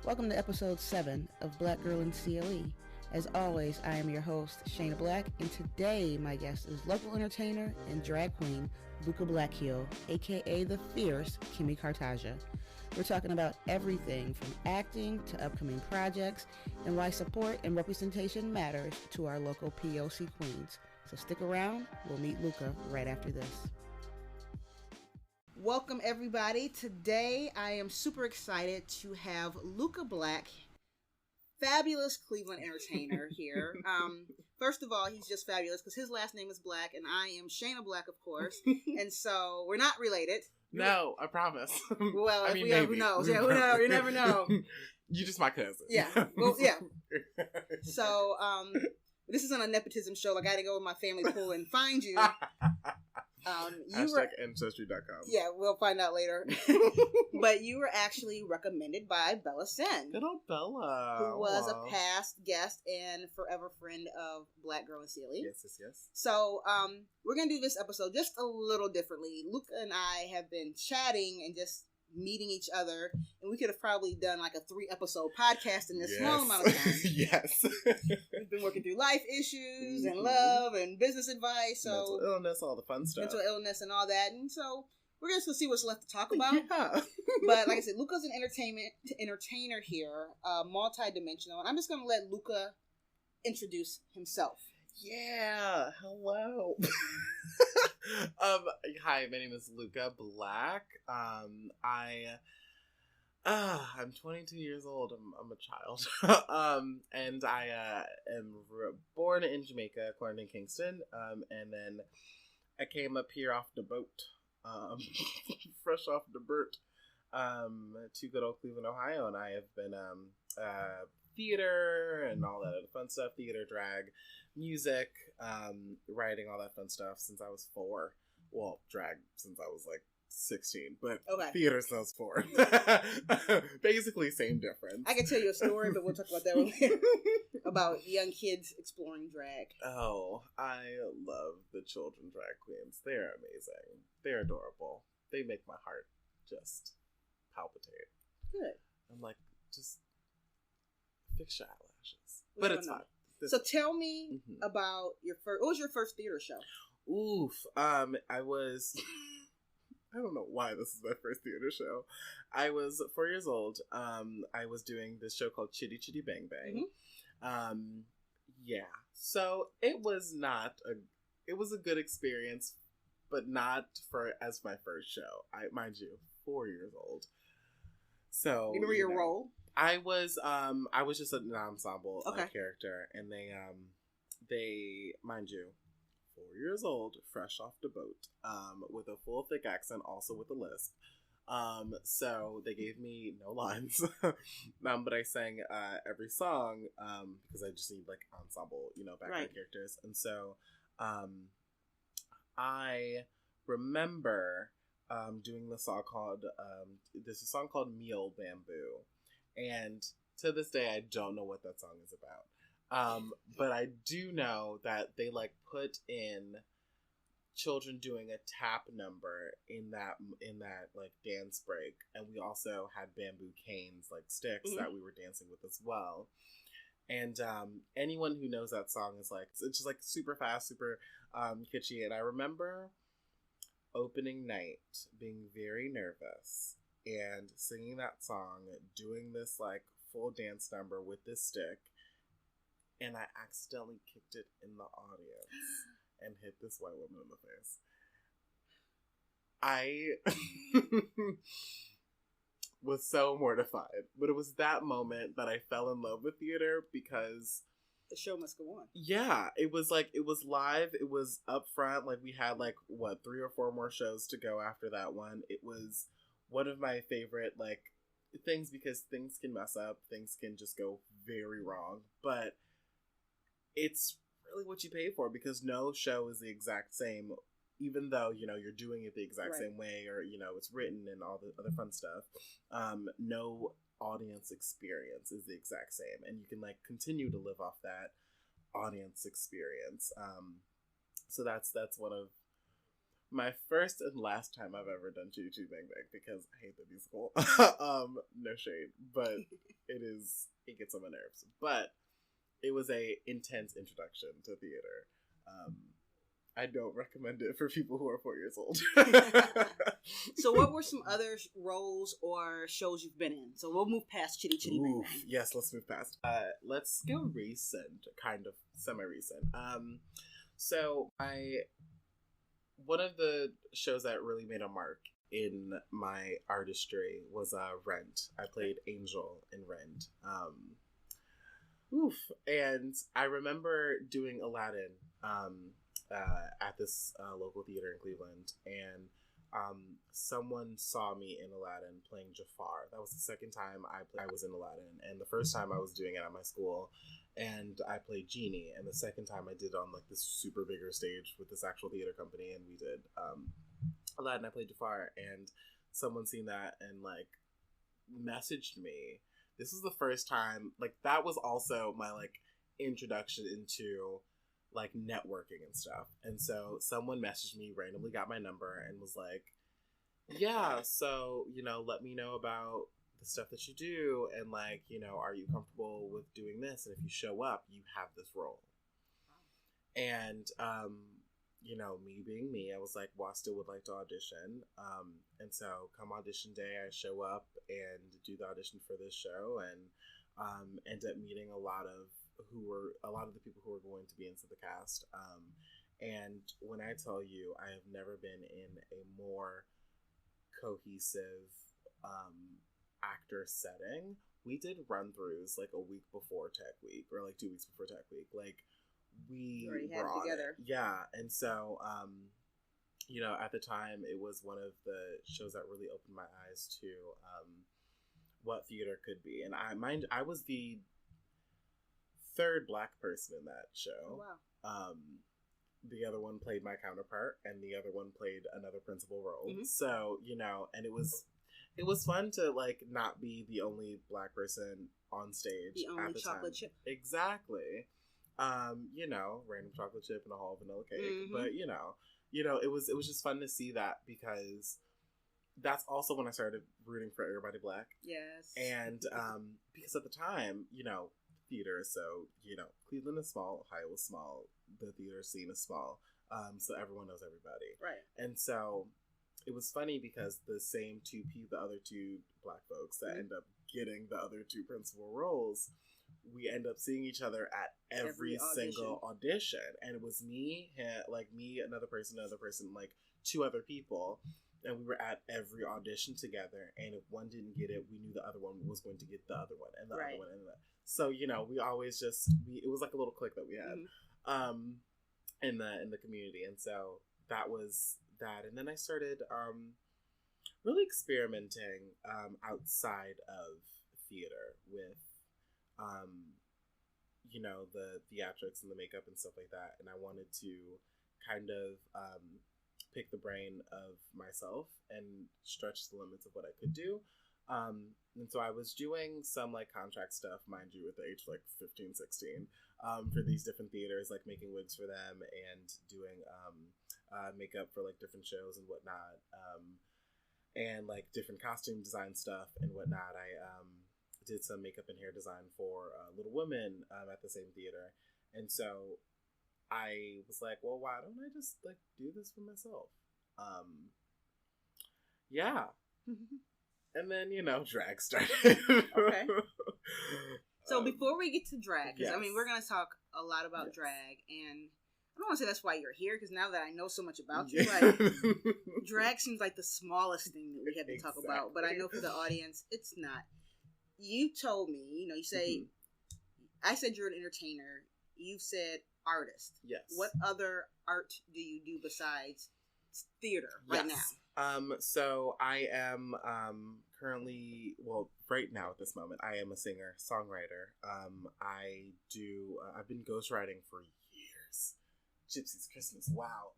Welcome to episode 7 of Black Girl in CLE. As always, I am your host, Shana Black, and today my guest is local entertainer and drag queen, Luka Blackhill, aka the fierce Kimmy Kartaja. We're talking about everything from acting to upcoming projects and why support and representation matters to our local POC queens. So stick around, we'll meet Luka right after this. Welcome everybody. Today I am super excited to have Luka Black, fabulous Cleveland entertainer here. First of all, he's just fabulous because his last name is Black and I am Shana Black, of course. And so we're not related. No, I promise. Well, who knows? Yeah, who knows? You never know. You just my cousin. Yeah. Well, yeah. So, this isn't a nepotism show. I got to go with my family pool and find you. Hashtag Ancestry.com. Yeah, we'll find out later. But you were actually recommended by Bella Sen. Good old Bella. Who was a past guest and forever friend of Black Girl in CLE. Yes. So, we're going to do this episode just a little differently. Luka and I have been chatting and just meeting each other, and we could have probably done like a 3-episode podcast in this small amount of time. Yes. We've been working through life issues and love and business advice. So mental illness, all the fun stuff. Mental illness and all that. And so we're just going to see what's left to talk about. Yeah. But like I said, Luka's an entertainer here, multi-dimensional. And I'm just going to let Luka introduce himself. Yeah. Hello. Hi, my name is Luka Black. I'm 22 years old. I'm a child. And I am born in Jamaica, born in Kingston. And then I came up here off the boat, fresh off the boat, to good old Cleveland, Ohio. And I have been theater and all that other fun stuff, theater, drag, music, writing, all that fun stuff since I was 4. Well, drag since I was like 16, but okay. Theater since I was 4. Basically, same difference. I can tell you a story, but we'll talk about that later. About young kids exploring drag. Oh, I love the children drag queens. They're amazing. They're adorable. They make my heart just palpitate. Good. I'm like, just fix your eyelashes. But it's fine. So tell me about what was your first theater show? Oof. I don't know why this is my first theater show. I was 4 years old. I was doing this show called Chitty Chitty Bang Bang. Yeah. So it was a good experience, but not as my first show. Mind you, 4 years old. So you remember your role? I was just an ensemble character, and they, mind you, 4 years old, fresh off the boat, with a full thick accent, also with a lisp. So they gave me no lines, but I sang every song because I just need like ensemble, background characters, and so I remember doing the song called there's a song called Meal Bamboo. And to this day, I don't know what that song is about. But I do know that they like put in children doing a tap number in that like dance break, and we also had bamboo canes, like sticks, that we were dancing with as well. And anyone who knows that song is like, it's just like super fast, super kitschy. And I remember opening night being very nervous and singing that song, doing this like full dance number with this stick, and I accidentally kicked it in the audience and hit this white woman in the face. I was so mortified, but it was that moment that I fell in love with theater because the show must go on. Yeah, it was live, it was up front, like we had like 3 or 4 more shows to go after that one. It was one of my favorite like things because things can mess up, things can just go very wrong, but it's really what you pay for because no show is the exact same, even though you're doing it the exact same way, or it's written and all the other fun stuff. No audience experience is the exact same, and you can like continue to live off that audience experience. So that's one of my first and last time I've ever done Choo Choo Bang Bang because I hate the musical. No shade, but it gets on my nerves. But it was a intense introduction to theater. I don't recommend it for people who are 4 years old. So what were some other roles or shows you've been in? So we'll move past Chitty Chitty Bang Bang. Yes, let's move past. Let's go recent, kind of semi-recent. So one of the shows that really made a mark in my artistry was Rent. I played Angel in Rent. And I remember doing Aladdin at this local theater in Cleveland, and someone saw me in Aladdin playing Jafar. That was the second time I was in Aladdin, and the first time I was doing it at my school, and I played Genie, and the second time I did it on like this super bigger stage with this actual theater company, and we did Aladdin. I played Jafar, and someone seen that and like messaged me. This was the first time, like, that was also my like introduction into like networking and stuff. And so someone messaged me, randomly got my number, and was like, yeah, so, you know, let me know about the stuff that you do, and like, you know, are you comfortable with doing this? And if you show up, you have this role. And you know, me being me, I was like, well, I still would like to audition. And so come audition day, I show up and do the audition for this show, and end up meeting a lot of the people who were going to be into the cast. And when I tell you, I have never been in a more cohesive actor setting. We did run-throughs like a week before Tech Week, or like 2 weeks before Tech Week. Like, we already had were it on together. it. Yeah. And so, you know, at the time, it was one of the shows that really opened my eyes to what theater could be. And I was the third Black person in that show. Oh, wow. The other one played my counterpart, and the other one played another principal role. Mm-hmm. So, you know, and it was fun to like not be the only Black person on stage. The only at the chocolate time. chip. Exactly. You know, random chocolate chip and a whole vanilla cake. Mm-hmm. But you know, it was just fun to see that, because that's also when I started rooting for everybody Black. Yes. And because at the time, you know, theater is so, you know, Cleveland is small, Ohio is small, the theater scene is small, so everyone knows everybody. Right. And so it was funny because the other two Black folks that end up getting the other two principal roles, we end up seeing each other at every single audition. And it was me, another person, like 2 other people. And we were at every audition together. And if one didn't get it, we knew the other one was going to get the other one, and the other one, and that. So, you know, we always it was like a little clique that we had, in the community. And so that was that. And then I started, really experimenting, outside of theater with, you know, the theatrics and the makeup and stuff like that. And I wanted to kind of pick the brain of myself and stretch the limits of what I could do. And so I was doing some like contract stuff, mind you, at the age of like 15, 16, for these different theaters, like making wigs for them and doing makeup for like different shows and whatnot, and like different costume design stuff and whatnot. I did some makeup and hair design for Little Women at the same theater. And so I was like, well, why don't I just like do this for myself? Yeah. And then, you know, drag started. Okay. So before we get to drag, because I mean, we're going to talk a lot about drag, and I don't want to say that's why you're here, because now that I know so much about you, like, drag seems like the smallest thing that we have to talk about, but I know for the audience, it's not. You told me, you know, you say, I said you're an entertainer. You said artist. Yes. What other art do you do besides theater right now? So I am currently, well, right now at this moment, I am a singer, songwriter. I've been ghostwriting for years. Gypsy's Christmas, wow.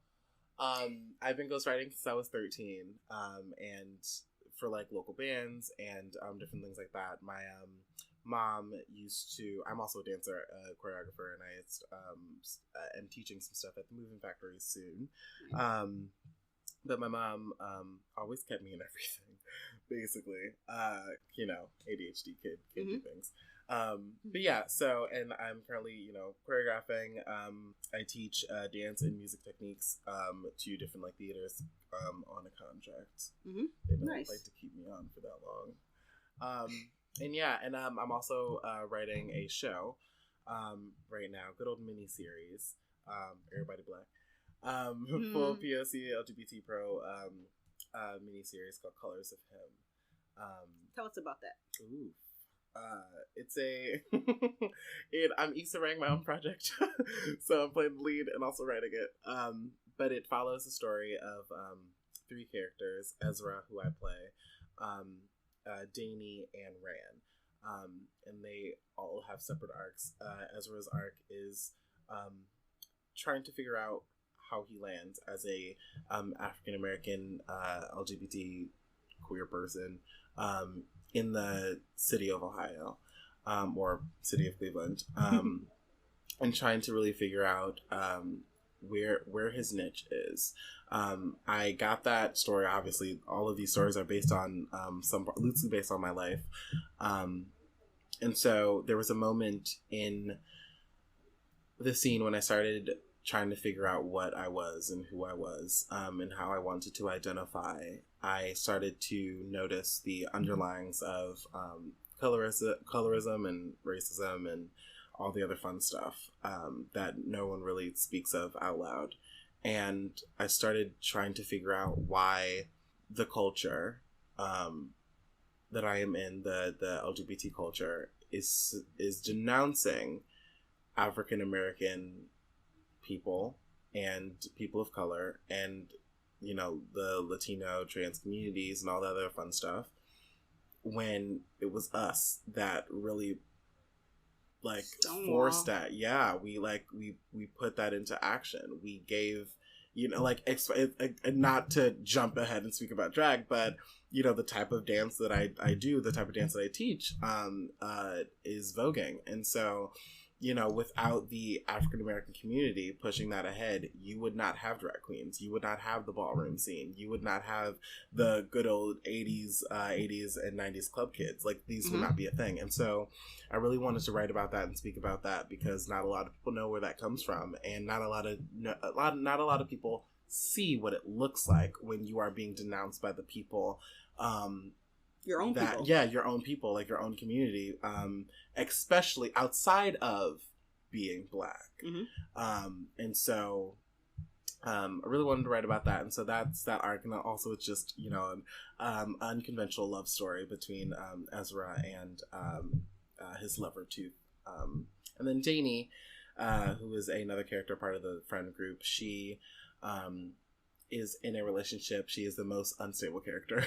I've been ghostwriting since I was 13, and for like local bands and different things like that. My mom used to, I'm also a dancer, a choreographer, and I am teaching some stuff at the Moving Factory soon. But my mom always kept me in everything. basically. ADHD kid can't do things. But yeah, so, and I'm currently, choreographing. I teach dance and music techniques to different like theaters on a contract. They don't like to keep me on for that long. I'm also writing a show right now, good old mini series, Everybody Black, full POC LGBT pro mini series called Colors of Him. Tell us about that. Ooh. It's I'm Issa Rang, my own project, so I'm playing the lead and also writing it. But it follows the story of three characters: Ezra, who I play, Danny, and Ran. And they all have separate arcs. Ezra's arc is trying to figure out how he lands as a African American LGBT queer person in the city of Ohio, or city of Cleveland, and trying to really figure out where his niche is. I got that story. Obviously, all of these stories are based on loosely based on my life, and so there was a moment in the scene when I started trying to figure out what I was and who I was, and how I wanted to identify. I started to notice the underlyings of colorism and racism and all the other fun stuff that no one really speaks of out loud. And I started trying to figure out why the culture that I am in, the LGBT culture, is denouncing African American people and people of color and the Latino trans communities and all that other fun stuff, when it was us that really forced that. Yeah, we put that into action. We gave, not to jump ahead and speak about drag, but the type of dance that I do, the type of dance that I teach is voguing. And so without the African American community pushing that ahead, you would not have drag queens. You would not have the ballroom scene. You would not have the good old 80s and 90s club kids. Like, these would not be a thing. And so I really wanted to write about that and speak about that, because not a lot of people know where that comes from, and not a lot of people see what it looks like when you are being denounced by the people your own people. Yeah, your own people, like your own community, especially outside of being Black. And so I really wanted to write about that. And so that's that arc. And also it's just, an unconventional love story between Ezra and his lover, Tooth. And then Janie, who is another character, part of the friend group, she is in a relationship. She is the most unstable character.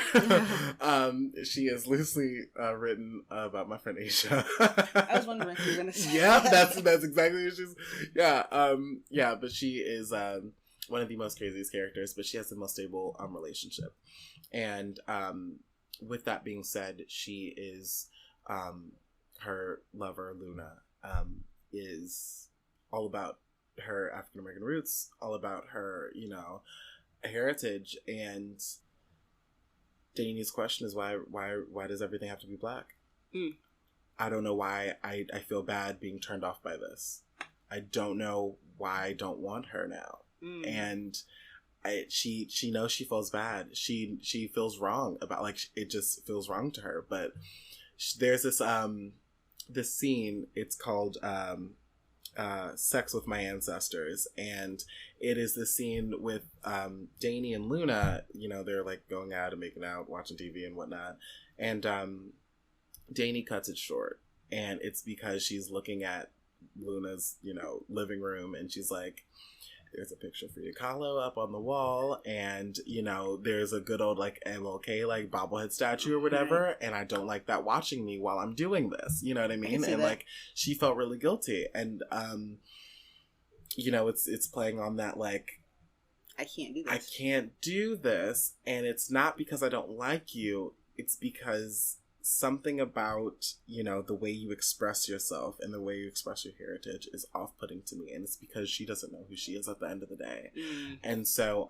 She is loosely written about my friend Asia. I was wondering if you were gonna say. Yeah, that's exactly what she's. Yeah, but she is one of the most craziest characters. But she has the most stable relationship, and with that being said, she is her lover Luna is all about her African American roots, all about her heritage. And Danny's question is why does everything have to be Black? I don't know why I feel bad being turned off by this. I don't know why I don't want her now. And she knows she feels bad. She feels wrong about, it just feels wrong to her. But there's this scene, it's called Sex with My Ancestors, and it is the scene with Danny and Luna. They're going out and making out, watching TV and whatnot, and Danny cuts it short, and it's because she's looking at Luna's living room, and she's like, there's a picture for you, Kahlo, up on the wall, and there's a good old MLK bobblehead statue or whatever, and I don't like that watching me while I'm doing this. You know what I mean? And she felt really guilty, and it's playing on that I can't do this. I can't do this, and it's not because I don't like you. It's because something about, you know, the way you express yourself and the way you express your heritage is off-putting to me, and it's because she doesn't know who she is at the end of the day. And so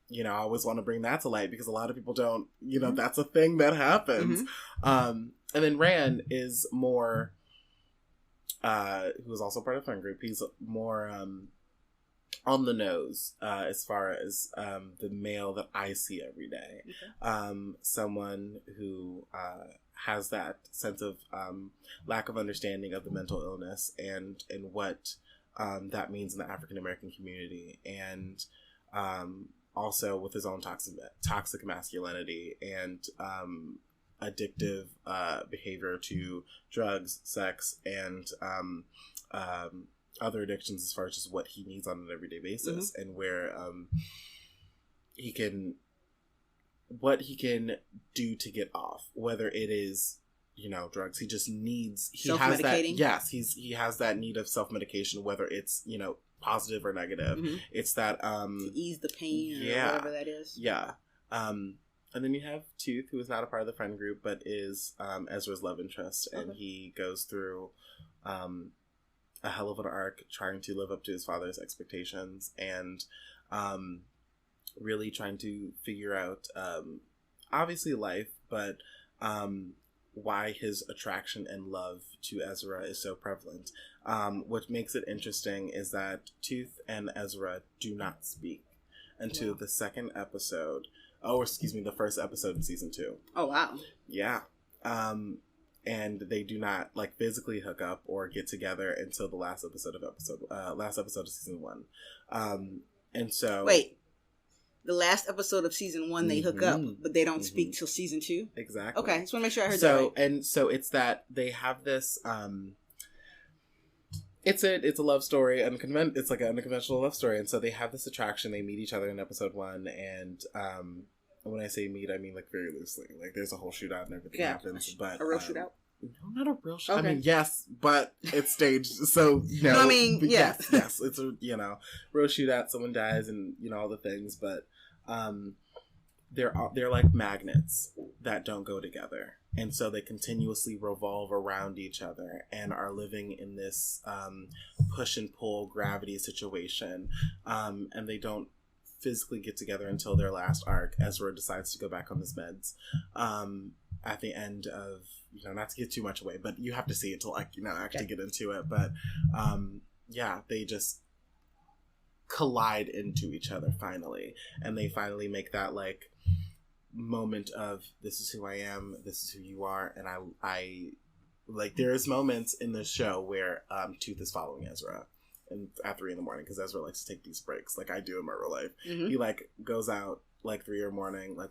you know, I always want to bring that to light because a lot of people don't, you know, that's a thing that happens. And then Rand is more who is also part of the friend group. He's more on the nose as far as the male that I see every day. Someone who has that sense of lack of understanding of the mental illness and what that means in the African American community, and also with his own toxic masculinity and addictive behavior to drugs, sex, and other addictions as far as just what he needs on an everyday basis, and where what he can do to get off, whether it is, you know, drugs. He just needs, he has that, yes, he has that need of self-medication, whether it's, you know, positive or negative. It's that to ease the pain or whatever that is. And then you have Tooth, who is not a part of the friend group, but is Ezra's love interest, and he goes through a hell of an arc trying to live up to his father's expectations, and really trying to figure out obviously life, but why his attraction and love to Ezra is so prevalent. What makes it interesting is that Tooth and Ezra do not speak until the second episode. Oh, excuse me, the first episode of season 2. Oh, wow. Yeah. And they do not, like, physically hook up or get together until the last episode of season 1. And so... Wait. The last episode of season 1, they hook up, but they don't speak till season 2? Exactly. Okay, just want to make sure I heard that right. And so it's that they have this... It's a love story, it's like an unconventional love story, and so they have this attraction. They meet each other in episode 1, and when I say meet, I mean like very loosely. Like there's a whole shootout and everything happens, but a real shootout. No, not a real shootout. Okay. I mean, yes, but it's staged, so no. No, I mean, yes, it's a real shootout. Someone dies, and all the things, but they're like magnets that don't go together. And so they continuously revolve around each other and are living in this push and pull gravity situation. And they don't physically get together until their last arc. Ezra decides to go back on his meds at the end of, not to get too much away, but you have to see it to actually get into it. But they just collide into each other finally. And they finally make that moment of, this is who I am, this is who you are, and I there's moments in this show where Tooth is following Ezra and at 3 a.m, because Ezra likes to take these breaks like I do in my real life. He goes out 3 a.m,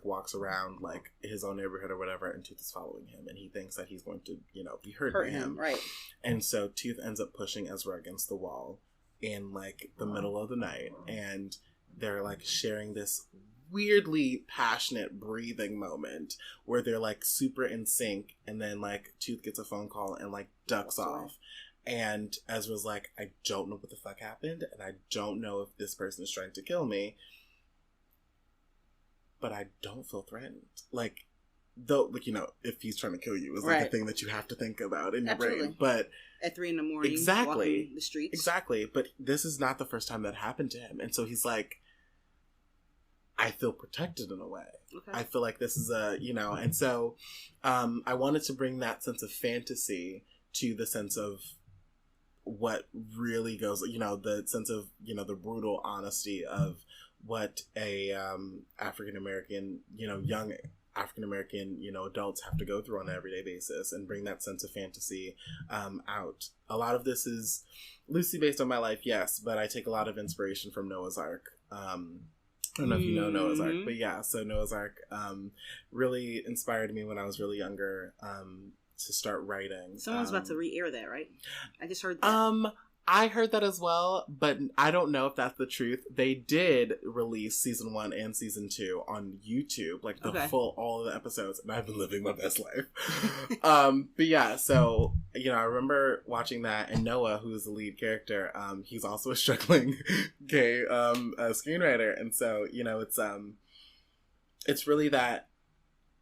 walks around his own neighborhood or whatever, and Tooth is following him, and he thinks that he's going to be hurt by him, right? And so Tooth ends up pushing Ezra against the wall in the middle of the night, and they're sharing this weirdly passionate breathing moment where they're super in sync, and then Tooth gets a phone call and ducks off, and Ezra's like, I don't know what the fuck happened, and I don't know if this person is trying to kill me, but I don't feel threatened. Though if he's trying to kill you is a thing that you have to think about in your brain, but at 3 a.m, walking the streets, but this is not the first time that happened to him, and so he's like, I feel protected in a way. Okay. I feel like this is and so I wanted to bring that sense of fantasy to the sense of what really goes, the sense of, the brutal honesty of what a African-American, young African-American, adults have to go through on an everyday basis, and bring that sense of fantasy out. A lot of this is loosely based on my life, yes, but I take a lot of inspiration from Noah's Ark. I don't know if you know Noah's Ark, but yeah, so Noah's Ark really inspired me when I was really younger to start writing. Someone's about to re-air that, right? I just heard that. I heard that as well, but I don't know if that's the truth. They did release season 1 and season 2 on YouTube, all of the episodes, and I've been living my best life. But yeah, so, I remember watching that, and Noah, who is the lead character, he's also a struggling gay screenwriter, and so, it's really that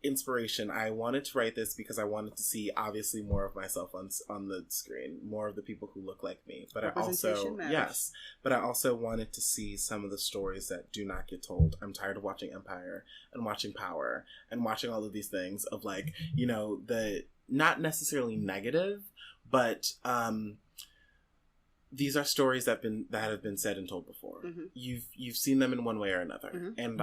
inspiration. I wanted to write this because I wanted to see obviously more of myself on the screen, more of the people who look like me. But I also matters. but I also wanted to see some of the stories that do not get told. I'm tired of watching Empire and watching Power and watching all of these things of like, you know, the not necessarily negative, but these are stories that have been said and told before. Mm-hmm. You've seen them in one way or another. Mm-hmm. And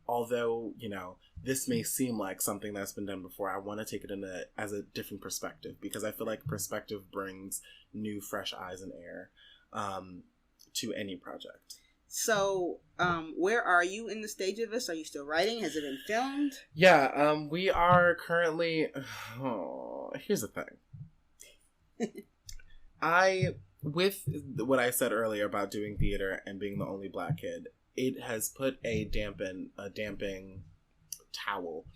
although, you know, this may seem like something that's been done before, I want to take it as a different perspective, because I feel like perspective brings new, fresh eyes and air to any project. So, where are you in the stage of this? Are you still writing? Has it been filmed? Yeah, we are currently... here's the thing. With what I said earlier about doing theater and being the only Black kid, it has put a damping towel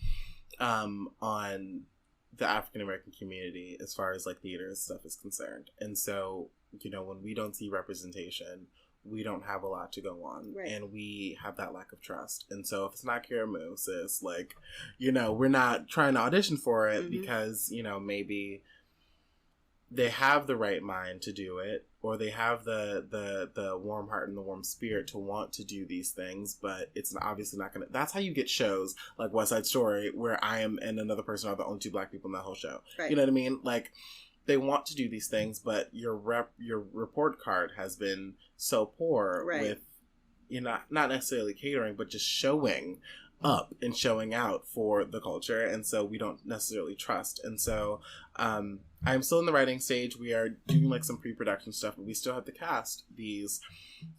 on the African American community as far as like theater stuff is concerned. And so, you know, when we don't see representation, we don't have a lot to go on. Right. And we have that lack of trust. And so if it's not Karamu, sis, like, you know, we're not trying to audition for it because, you know, maybe they have the right mind to do it, or they have the warm heart and the warm spirit to want to do these things, but it's obviously not gonna. That's how you get shows like West Side Story, where I am and another person are the only two Black people in that whole show. Right. You know what I mean? Like, they want to do these things, but your report card has been so poor with, you know, not necessarily catering, but just showing up and showing out for the culture, and so we don't necessarily trust. And so I'm still in the writing stage. We are doing like some pre-production stuff, but we still have to cast these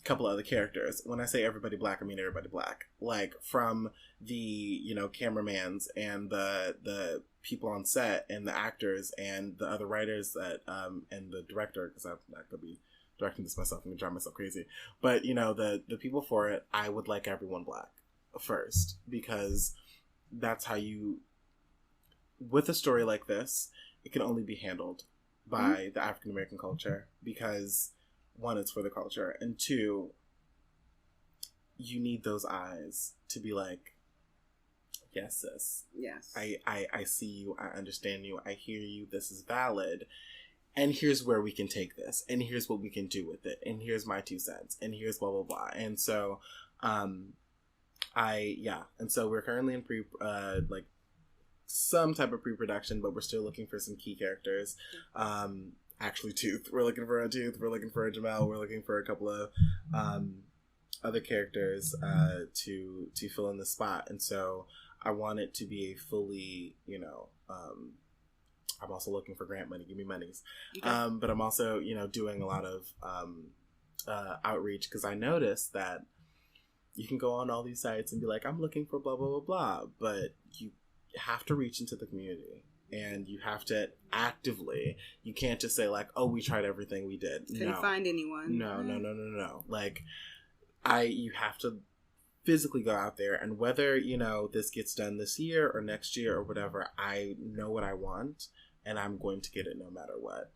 couple other characters. When I say everybody Black, I mean everybody Black, like from the, you know, cameramans and the people on set and the actors and the other writers that and the director, because I could be directing this myself and drive myself crazy, but you know, the people for it, I would like everyone Black first, because that's how you, with a story like this, it can only be handled by the African American culture, because one, it's for the culture, and two, you need those eyes to be like, yes, sis, yes, I see you, I understand you, I hear you, this is valid, and here's where we can take this, and here's what we can do with it, and here's my 2 cents, and here's blah blah blah. And so and so we're currently in like some type of pre-production, but we're still looking for some key characters. Actually, Tooth. We're looking for a Tooth. We're looking for a Jamel. We're looking for a couple of other characters to fill in the spot. And so I want it to be a fully, you know, I'm also looking for grant money. Give me monies. Okay. But I'm also, you know, doing a lot of outreach, because I noticed that you can go on all these sites and be like, I'm looking for blah, blah, blah, blah. But you have to reach into the community, and you have to actively, you can't just say like, oh, we tried everything we did. Couldn't find anyone. No. Like, you have to physically go out there, and whether, you know, this gets done this year or next year or whatever, I know what I want, and I'm going to get it no matter what.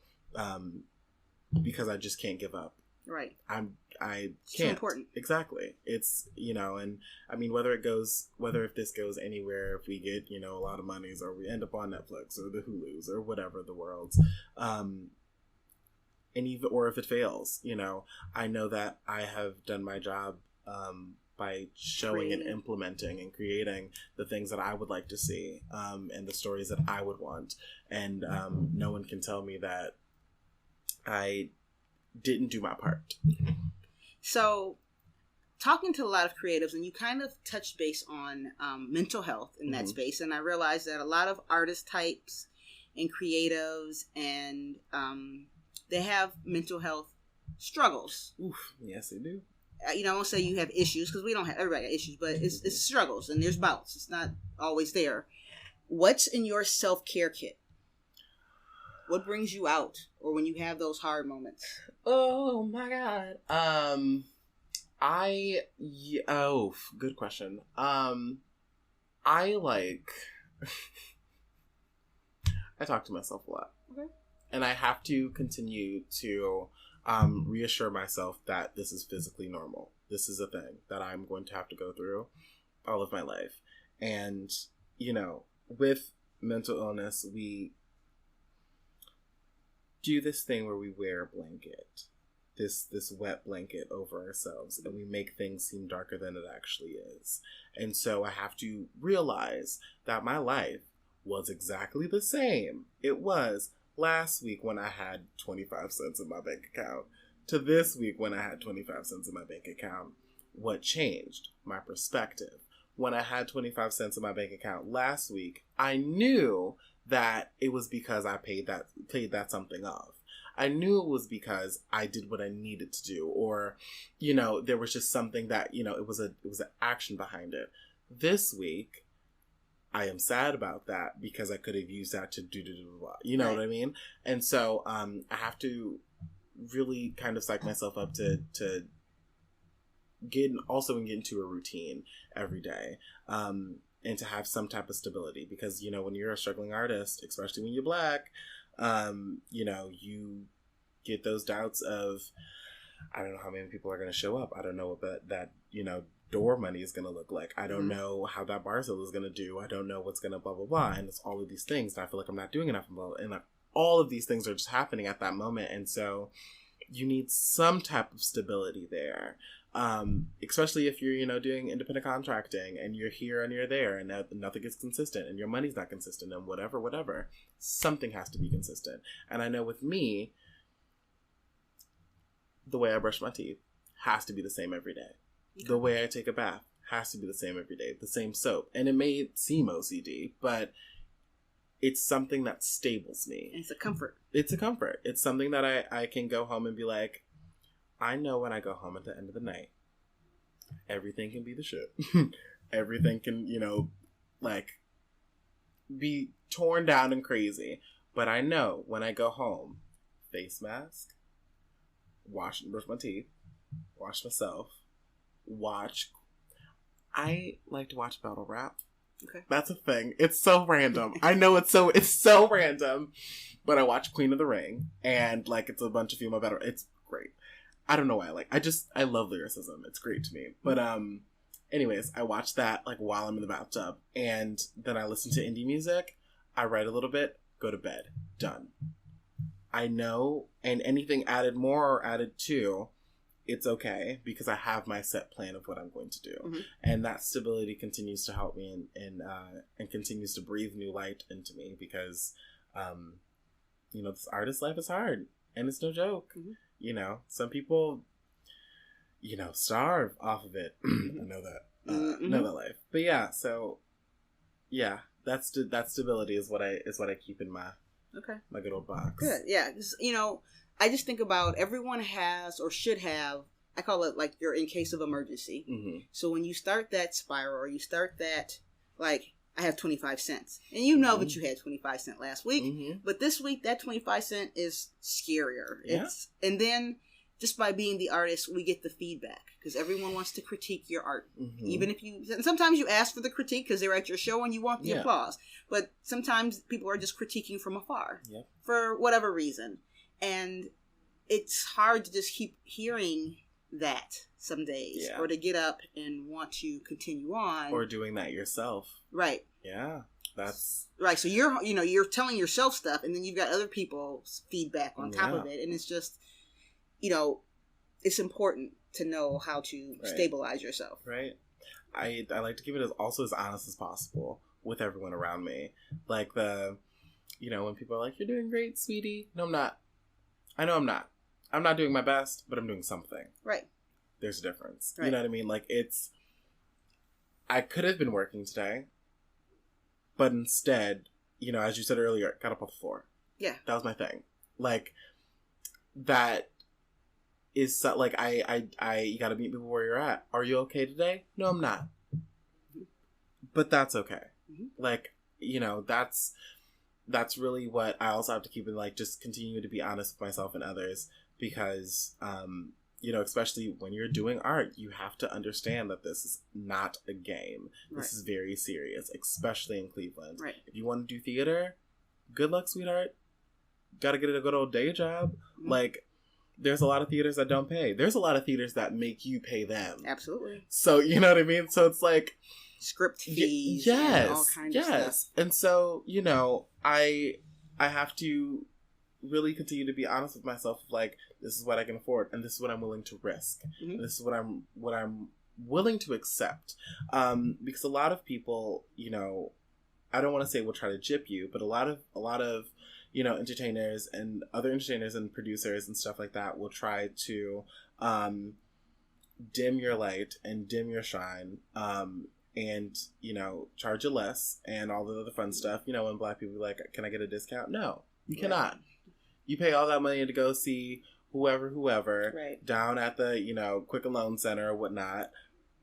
Because I just can't give up. Right. I can't. So important. Exactly. It's, you know, and I mean, whether if this goes anywhere, if we get, you know, a lot of monies, or we end up on Netflix or the Hulus or whatever the world's, and even, or if it fails, you know, I know that I have done my job, by showing and implementing and creating the things that I would like to see, and the stories that I would want. And, no one can tell me that I didn't do my part. So, talking to a lot of creatives, and you kind of touched base on mental health in that space, and I realized that a lot of artist types and creatives, and they have mental health struggles. Oof, yes, they do. You know, I won't say you have issues, because we don't have, everybody got issues, but it's struggles, and there's bouts. It's not always there. What's in your self-care kit? What brings you out, or when you have those hard moments? Oh my God. Good question. I talk to myself a lot. Okay. And I have to continue to reassure myself that this is physically normal. This is a thing that I'm going to have to go through all of my life. And you know, with mental illness, we do this thing where we wear a blanket, this wet blanket over ourselves, and we make things seem darker than it actually is. And so I have to realize that my life was exactly the same it was last week when I had 25 cents in my bank account to this week when I had 25 cents in my bank account. What changed? My perspective. When I had 25 cents in my bank account last week, I knew that it was because I paid that something off. I knew it was because I did what I needed to do, or, you know, there was just something that, you know, it was an action behind it. This week, I am sad about that because I could have used that to do, you know what I mean? And so, I have to really kind of psych myself up to get into a routine every day, and to have some type of stability, because, you know, when you're a struggling artist, especially when you're Black, you know, you get those doubts of, I don't know how many people are going to show up. I don't know what that you know, door money is going to look like. I don't know how that bar sale is going to do. I don't know what's going to blah, blah, blah. And it's all of these things. And I feel like I'm not doing enough. And like, all of these things are just happening at that moment. And so you need some type of stability there. Especially if you're, you know, doing independent contracting and you're here and you're there and nothing is consistent and your money's not consistent and whatever, something has to be consistent. And I know with me, the way I brush my teeth has to be the same every day. Okay. The way I take a bath has to be the same every day. The same soap. And it may seem OCD, but it's something that stables me. It's a comfort. It's a comfort. It's something that I can go home and be like, I know when I go home at the end of the night, everything can be the shit. Everything can, you know, like, be torn down and crazy. But I know when I go home, face mask, brush my teeth, wash myself, I like to watch battle rap. Okay. That's a thing. It's so random. I know it's so random. But I watch Queen of the Ring, and, like, it's a bunch of female battle. It's great. I don't know why. Like, I love lyricism. It's great to me. But, anyways, I watch that, like, while I'm in the bathtub. And then I listen to indie music. I write a little bit, go to bed. Done. I know, and anything added more or added to, it's okay, because I have my set plan of what I'm going to do. Mm-hmm. And that stability continues to help me and continues to breathe new light into me, because, you know, this artist life is hard, and it's no joke. Mm-hmm. You know, some people, you know, starve off of it. I know that. Know that life. But yeah, so yeah, that stability is what I keep in my good old box. Good, yeah. You know, I just think about everyone has or should have. I call it like you're in case of emergency. Mm-hmm. So when you start that spiral, or you start that, like, I have 25 cents, and you know that you had 25 cents last week, but this week that 25 cents is scarier. Yeah. And then just by being the artist, we get the feedback, because everyone wants to critique your art. Mm-hmm. Even if and sometimes you ask for the critique because they're at your show and you want the applause, but sometimes people are just critiquing from afar for whatever reason. And it's hard to just keep hearing that some days, or to get up and want to continue on, or doing that yourself. Right. Yeah. That's right. So you're telling yourself stuff, and then you've got other people's feedback on top of it. And it's just, you know, it's important to know how to stabilize yourself. Right. I like to keep it as honest as possible with everyone around me. Like, you know, when people are like, "You're doing great, sweetie." No, I'm not. I know I'm not. I'm not doing my best, but I'm doing something. Right. There's a difference. Right. You know what I mean? Like, I could have been working today, but instead, you know, as you said earlier, got up off the floor. Yeah. That was my thing. Like, that is, so, like, you gotta meet people where you're at. Are you okay today? No, I'm not. Mm-hmm. But that's okay. Mm-hmm. Like, you know, that's really what I also have to keep in, like, just continue to be honest with myself and others, because, you know, especially when you're doing art, you have to understand that this is not a game. Right. This is very serious, especially in Cleveland. Right. If you want to do theater, good luck, sweetheart. Got to get a good old day job. Mm-hmm. Like, there's a lot of theaters that don't pay. There's a lot of theaters that make you pay them. Absolutely. So, you know what I mean? So it's like, script fees and all kinds of stuff. And so, you know, I have to really continue to be honest with myself. Like, this is what I can afford, and this is what I'm willing to risk. Mm-hmm. This is what I'm willing to accept. Because a lot of people, you know, I don't want to say will try to gyp you, but a lot of you know, entertainers and other entertainers and producers and stuff like that will try to dim your light and dim your shine, and, you know, charge you less and all the other fun stuff. You know, when Black people are like, can I get a discount? No, you cannot. You pay all that money to go see whoever down at the, you know, Quicken Loan Center or whatnot,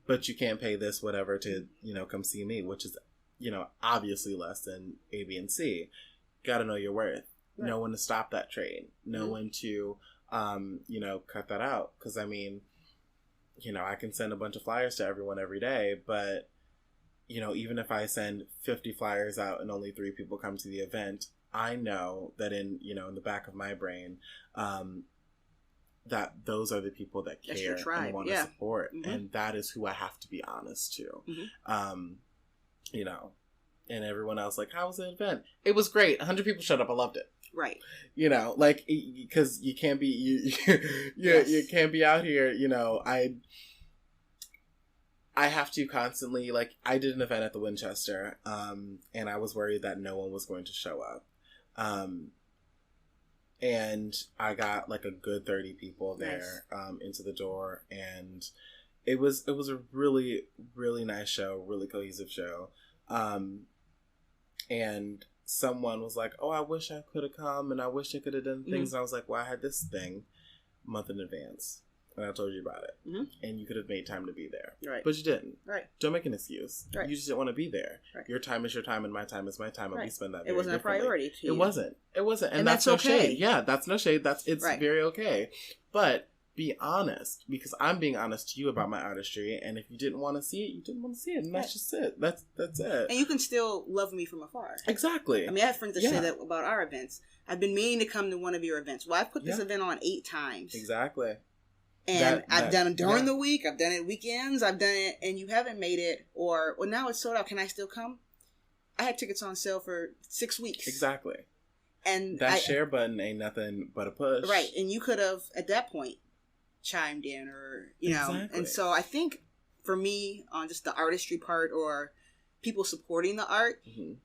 but you can't pay this whatever to, you know, come see me, which is, you know, obviously less than A, B, and C. Gotta know your worth. Know when to stop that train. Know when to, you know, cut that out. Because, I mean, you know, I can send a bunch of flyers to everyone every day, but, you know, even if I send 50 flyers out and only 3 people come to the event, I know that in the back of my brain, that those are the people that care and want to support. Mm-hmm. And that is who I have to be honest to. Mm-hmm. You know, and everyone else, like, how was the event? It was great. 100 people showed up. I loved it. Right. You know, like, because you can't be, you can't be out here, you know, I have to constantly, like, I did an event at the Winchester, and I was worried that no one was going to show up. And I got, like, a good 30 people there, into the door, and it was a really, really nice show, really cohesive show. And someone was like, oh, I wish I could have come, and I wish I could have done things. Mm-hmm. And I was like, well, I had this thing a month in advance, and I told you about it. Mm-hmm. And you could have made time to be there. Right. But you didn't. Right. Don't make an excuse. Right. You just didn't want to be there. Right. Your time is your time, and my time is my time, and we spend that. It wasn't a priority to you. It wasn't. And that's no okay. Shade. Yeah, that's no shade. It's very okay. But be honest, because I'm being honest to you about my artistry, and if you didn't want to see it, you didn't want to see it, and that's just it. That's it. And you can still love me from afar. Exactly. I mean, I have friends that say that about our events. I've been meaning to come to one of your events. Well, I've put this event on 8 times. Exactly. And I've done it during the week. I've done it weekends. I've done it, and you haven't made it. Or, well, now it's sold out. Can I still come? I had tickets on sale for 6 weeks. Exactly. And that share button ain't nothing but a push. Right. And you could have, at that point, chimed in, or, you know. Exactly. And so I think, for me, on just the artistry part, or people supporting the art,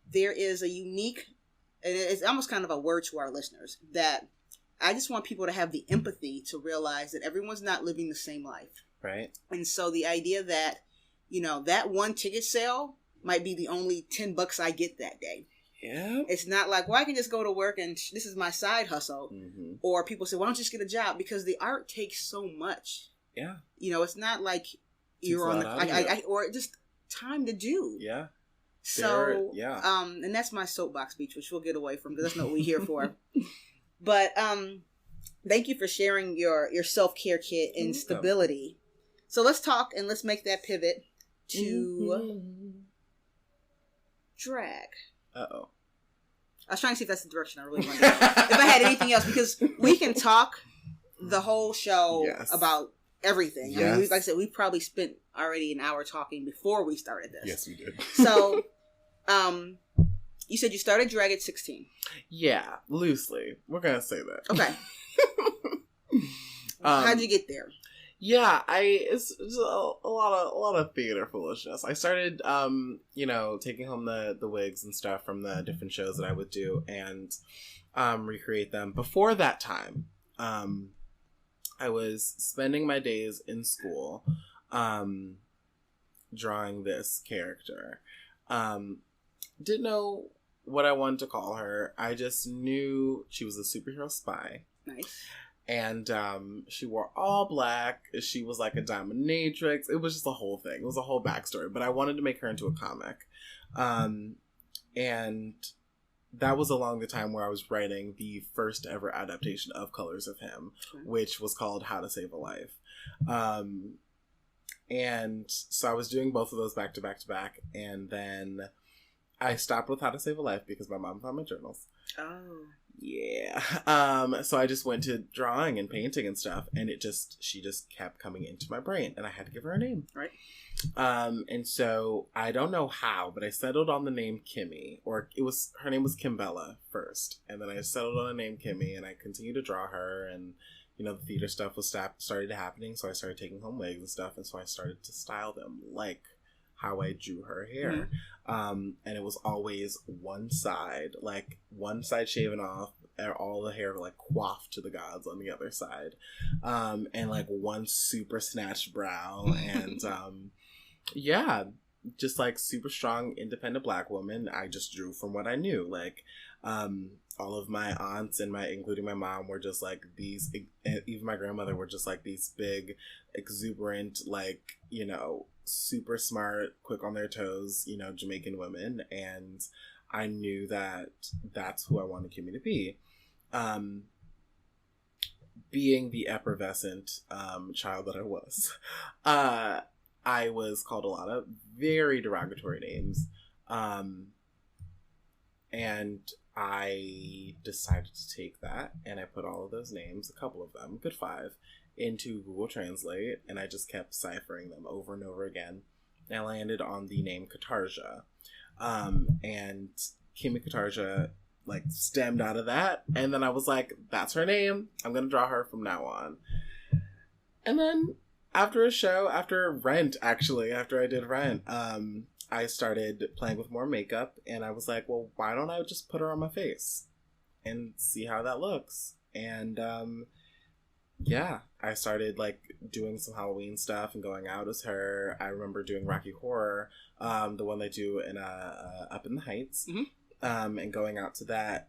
there is a unique, and it's almost kind of a word to our listeners, that I just want people to have the empathy to realize that everyone's not living the same life. Right. And so the idea that, you know, that one ticket sale might be the only $10 I get that day. Yeah. It's not like, well, I can just go to work and this is my side hustle. Mm-hmm. Or people say, why don't you just get a job? Because the art takes so much. Yeah. You know, it's not like you're on the, or just time to do. Yeah. So, and that's my soapbox speech, which we'll get away from, because that's not what we're here for. But thank you for sharing your self-care kit and stability. So let's talk, and let's make that pivot to drag. Uh-oh. I was trying to see if that's the direction I really wanted to go. If I had anything else, because we can talk the whole show about everything. Yes. I mean, like I said, we probably spent already an hour talking before we started this. Yes, we did. So, you said you started drag at 16. Yeah, loosely. We're going to say that. Okay. How'd you get there? Yeah, it's a lot of theater foolishness. I started, you know, taking home the wigs and stuff from the different shows that I would do and recreate them. Before that time, I was spending my days in school drawing this character. Didn't know what I wanted to call her. I just knew she was a superhero spy. Nice. And she wore all black. She was like a dominatrix. It was just a whole thing. It was a whole backstory. But I wanted to make her into a comic. And that was along the time where I was writing the first ever adaptation of Colors of Him, which was called How to Save a Life. And so I was doing both of those back to back to back. And then I stopped with How to Save a Life because my mom found my journals. Oh. Yeah. So I just went to drawing and painting and stuff, and she just kept coming into my brain, and I had to give her a name. Right. And so I don't know how, but I settled on the name Kimmy, her name was Kimbella first, and then I settled on the name Kimmy, and I continued to draw her, and the theater stuff started happening, so I started taking home wigs and stuff, and so I started to style them like how I drew her hair. And it was always one side shaven off, and all the hair like coiffed to the gods on the other side, and like one super snatched brow, and yeah, just like super strong, independent Black woman. I just drew from what I knew. Like, all of my aunts and including my mom were just like these, even my grandmother were just like these big, exuberant, like, super smart, quick on their toes, Jamaican women. And I knew that that's who I wanted Kimmy to be. Being the effervescent child that I was, I was called a lot of very derogatory names. And I decided to take that, and I put all of those names, a couple of them, good 5, into Google Translate, and I just kept ciphering them over and over again. And I landed on the name Kartaja. And Kimmy Kartaja, like, stemmed out of that, and then I was like, that's her name, I'm gonna draw her from now on. And then after I did Rent, I started playing with more makeup, and I was like, well, why don't I just put her on my face and see how that looks? And yeah, I started like doing some Halloween stuff and going out as her. I remember doing Rocky Horror, the one they do in Up in the Heights, and going out to that,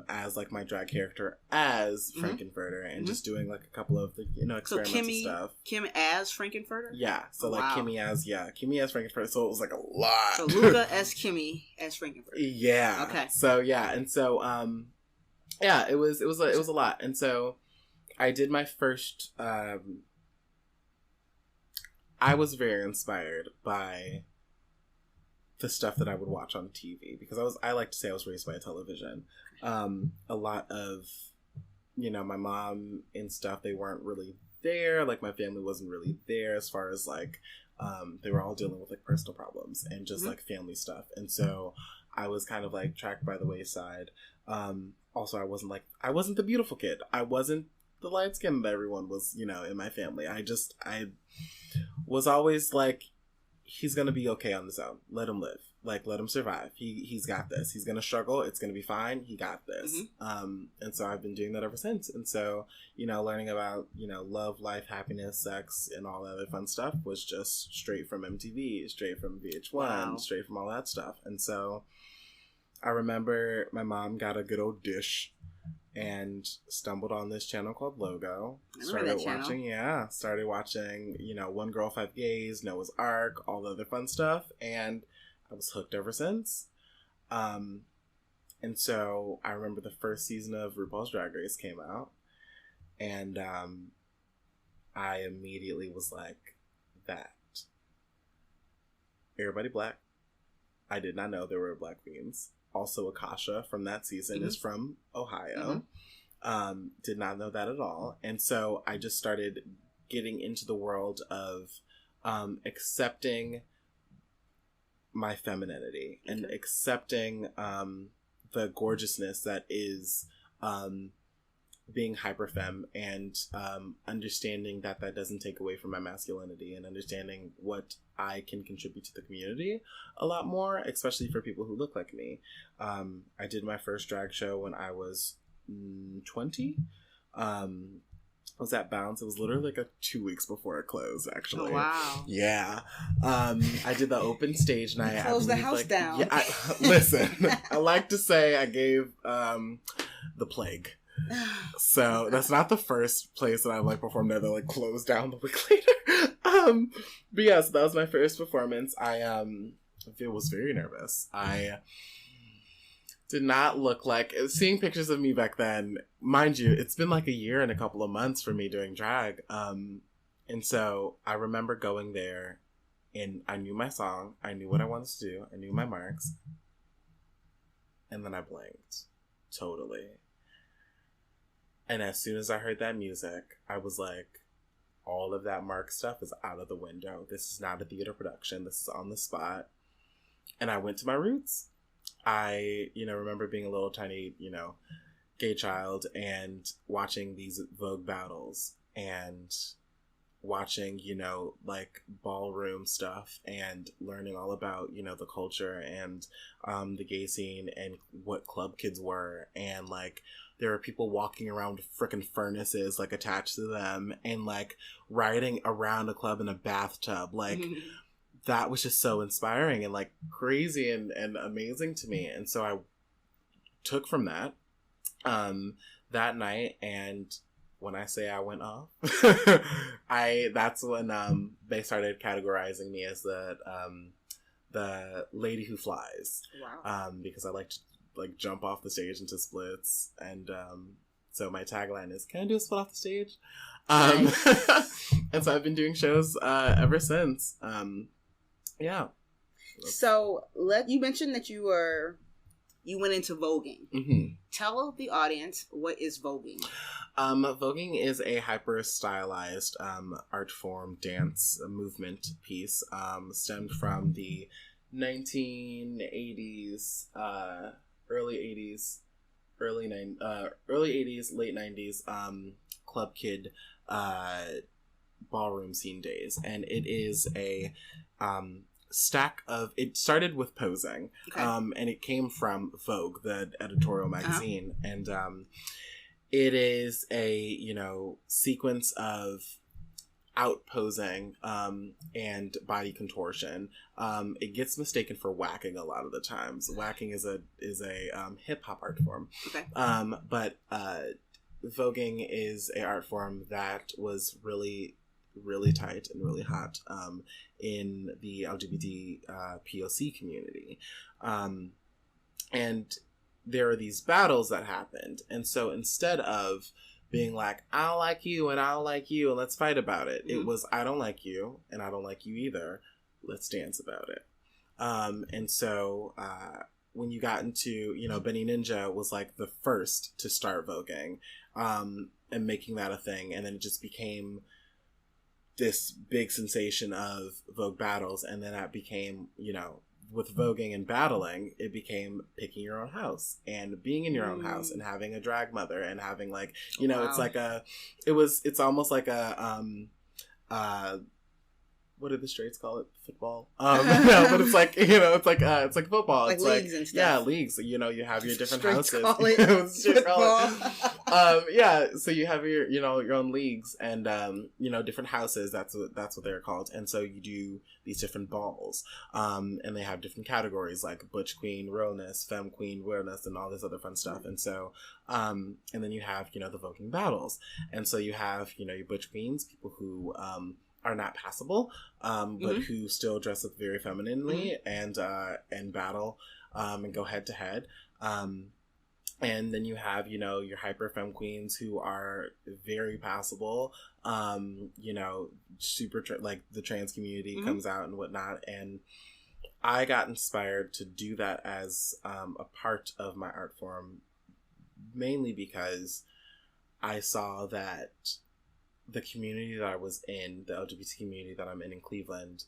as like my drag character as Frankenfurter, and just doing like a couple of the experimental stuff. Kim as Frankenfurter? Yeah. So like Kimmy as Frankenfurter. So it was like a lot. So Luka as Kimmy as Frankenfurter. Yeah. Okay. So yeah, and so yeah, it was a lot. And so I did my first I was very inspired by the stuff that I would watch on TV, because I like to say I was raised by television. A lot of, my mom and stuff, they weren't really there. Like, my family wasn't really there as far as, like, they were all dealing with, like, personal problems and just, like, family stuff. And so I was kind of, like, tracked by the wayside. Also, I wasn't the beautiful kid. I wasn't the light skin that everyone was, in my family. I was always, like, he's gonna be okay on his own. Let him live. Like, let him survive. He's got this. He's gonna struggle. It's gonna be fine. He got this. And so I've been doing that ever since. And so, learning about, love, life, happiness, sex, and all that other fun stuff was just straight from MTV, straight from VH1, straight from all that stuff. And so I remember my mom got a good old dish and stumbled on this channel called Logo. Started watching, One Girl, 5 Gays, Noah's Ark, all the other fun stuff, and I was hooked ever since. And so I remember the first season of RuPaul's Drag Race came out, and I immediately was like, that. Everybody Black. I did not know there were Black queens. Also, Akasha from that season is from Ohio. Did not know that at all. And so I just started getting into the world of accepting my femininity and accepting the gorgeousness that is being hyperfemme, and understanding that doesn't take away from my masculinity, and understanding what I can contribute to the community a lot more, especially for people who look like me. I did my first drag show when I was 20. I was at Bounce. It was literally like 2 weeks before it closed, actually. Oh, wow. Yeah. I did the open stage night. Closed the house down. Yeah, listen, I like to say I gave the plague. So that's not the first place that I've like performed there. They like closed down the week later. But yeah, so that was my first performance. I was very nervous. I did not look like, seeing pictures of me back then, mind you, it's been like a year and a couple of months for me doing drag. And so I remember going there, and I knew my song, I knew what I wanted to do, I knew my marks, and then I blanked. Totally. And as soon as I heard that music, I was like, all of that Mark stuff is out of the window. This is not a theater production. This is on the spot. And I went to my roots. I, remember being a little tiny, gay child and watching these Vogue battles and watching, like ballroom stuff and learning all about, the culture and the gay scene and what club kids were. And like, there were people walking around with frickin' furnaces like attached to them and like riding around a club in a bathtub. Like, that was just so inspiring and like crazy and amazing to me. And so I took from that that night, and when I say I went off, that's when they started categorizing me as the lady who flies. Wow. Because I like to like jump off the stage into splits, and so my tagline is, "Can I do a split off the stage?" Nice. And so I've been doing shows ever since. Yeah. So you mentioned that you went into voguing. Mm-hmm. Tell the audience, what is voguing? Voguing is a hyper stylized art form, dance movement piece, stemmed from the 1980s, early 80s, late 90s club kid ballroom scene days, and it is a stack of, it started with posing, okay. And it came from Vogue, the editorial magazine, and it is a sequence of outposing and body contortion. It gets mistaken for whacking a lot of the times. Whacking is a hip hop art form, okay. But voguing is a art form that was really tight and really hot in the LGBT POC community. And there are these battles that happened. And so instead of being like, I don't like you and I don't like you and let's fight about it, it was, I don't like you and I don't like you either. Let's dance about it. And so when you got into, Benny Ninja was like the first to start voguing and making that a thing. And then it just became this big sensation of Vogue battles, and then that became, with voguing and battling, it became picking your own house and being in your own house and having a drag mother and having like, wow. It's like it's almost like a what do the straights call it? Football? No, but it's like, it's like football. Like it's leagues like, and stuff. yeah, leagues. You have your different Straights houses. Call it football. Yeah, so you have your own leagues and, different houses. That's what they're called. And so you do these different balls. And they have different categories like Butch Queen, Realness, Femme Queen, Realness, and all this other fun stuff. And so, and then you have, the voguing battles. And so you have, your Butch Queens, people who, are not passable, but who still dress up very femininely and battle and go head to head. And then you have, your hyper femme queens who are very passable, super, like the trans community comes out and whatnot. And I got inspired to do that as a part of my art form, mainly because I saw that the community that I was in, the LGBT community that I'm in Cleveland,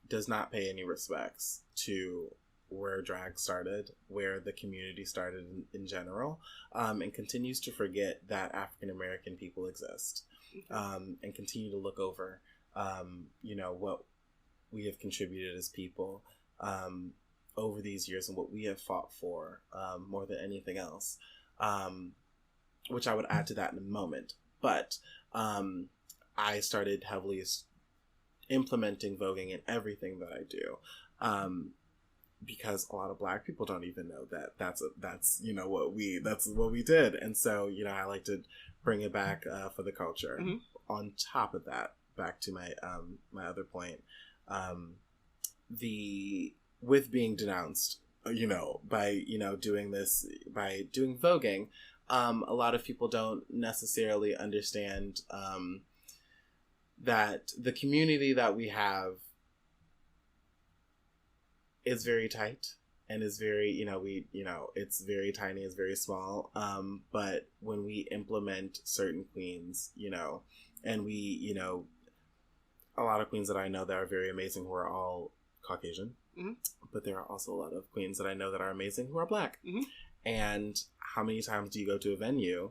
does not pay any respects to where drag started, where the community started in general, and continues to forget that African American people exist, and continue to look over, what we have contributed as people over these years and what we have fought for more than anything else, which I would add to that in a moment. But I started heavily implementing voguing in everything that I do, because a lot of Black people don't even know that that's what we did, and so I like to bring it back for the culture. On top of that, back to my my other point, with being denounced, by doing this, by doing voguing. A lot of people don't necessarily understand that the community that we have is very tight and is very, it's very tiny, it's very small. But when we implement certain queens, and we, a lot of queens that I know that are very amazing who are all Caucasian, but there are also a lot of queens that I know that are amazing who are Black. And how many times do you go to a venue?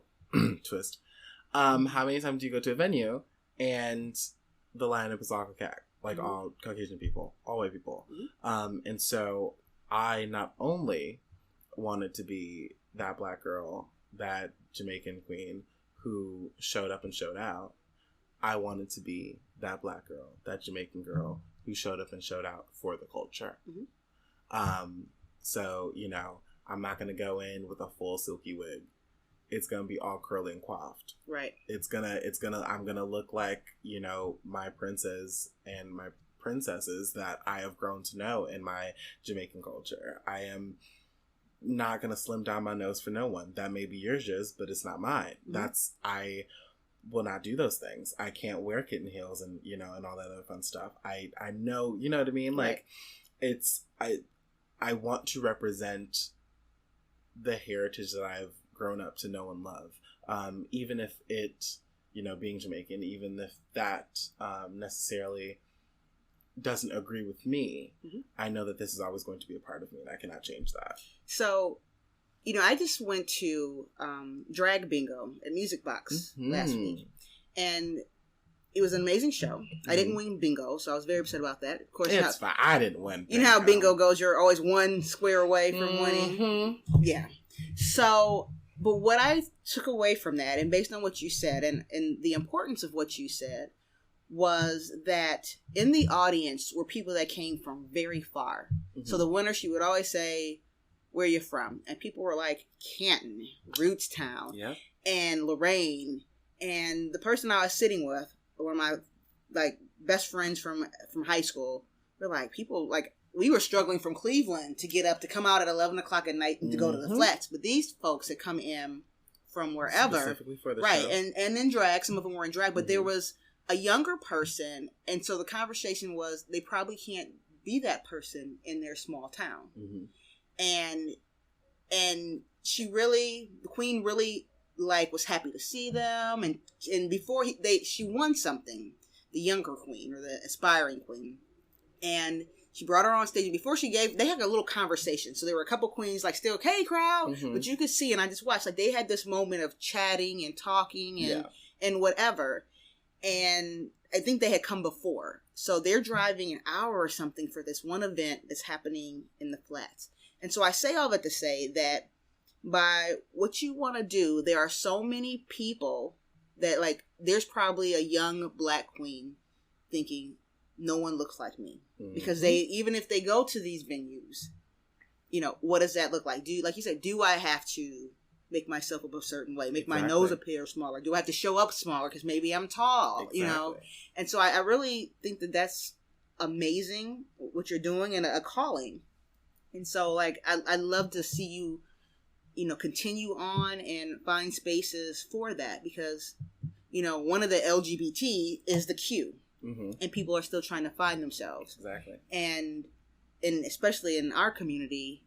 Twist. How many times do you go to a venue and the lineup is all all Caucasian people, all white people? And so I not only wanted to be that Black girl, that Jamaican queen who showed up and showed out. I wanted to be that Black girl, that Jamaican girl who showed up and showed out for the culture. So, I'm not going to go in with a full silky wig. It's going to be all curly and coiffed. Right. I'm going to look like, my princes and my princesses that I have grown to know in my Jamaican culture. I am not going to slim down my nose for no one. That may be yours, but it's not mine. I will not do those things. I can't wear kitten heels and, and all that other fun stuff. I know, you know what I mean? Right. Like, I want to represent the heritage that I've grown up to know and love. Even if it, being Jamaican, even if that necessarily doesn't agree with me, I know that this is always going to be a part of me and I cannot change that. So, I just went to Drag Bingo at Music Box last week, and it was an amazing show. I didn't win bingo, so I was very upset about that. Of course, it's fine. I didn't win bingo. You know how bingo goes, you're always one square away from winning. Yeah. So, but what I took away from that, and based on what you said, and the importance of what you said, was that in the audience were people that came from very far. So the winner, she would always say, "Where you from?" And people were like, Canton, Rootstown, and Lorraine. And the person I was sitting with, one of my best friends from high school, were like, we were struggling from Cleveland to get up to come out at 11 o'clock at night and to go to the flats. But these folks had come in from wherever. Specifically for the show. And in drag. Some of them were in drag. But there was a younger person. And so the conversation was, they probably can't be that person in their small town. And she really, the queen really, was happy to see them. And before she won something, the younger queen, or the aspiring queen. And she brought her on stage, and before they had a little conversation. So there were a couple queens, still, "Hey, crowd," but you could see, and I just watched, they had this moment of chatting and talking and whatever. And I think they had come before. So they're driving an hour or something for this one event that's happening in the flats. And so I say all that to say that by what you want to do, there are so many people that, there's probably a young Black queen thinking, no one looks like me. Because even if they go to these venues, what does that look like? Like you said, do I have to make myself up a certain way, make my nose appear smaller? Do I have to show up smaller because maybe I'm tall, And so I really think that that's amazing, what you're doing, and a calling. And so, I'd love to see you, continue on and find spaces for that, because, one of the LGBT is the Q. And people are still trying to find themselves. Exactly. And especially in our community,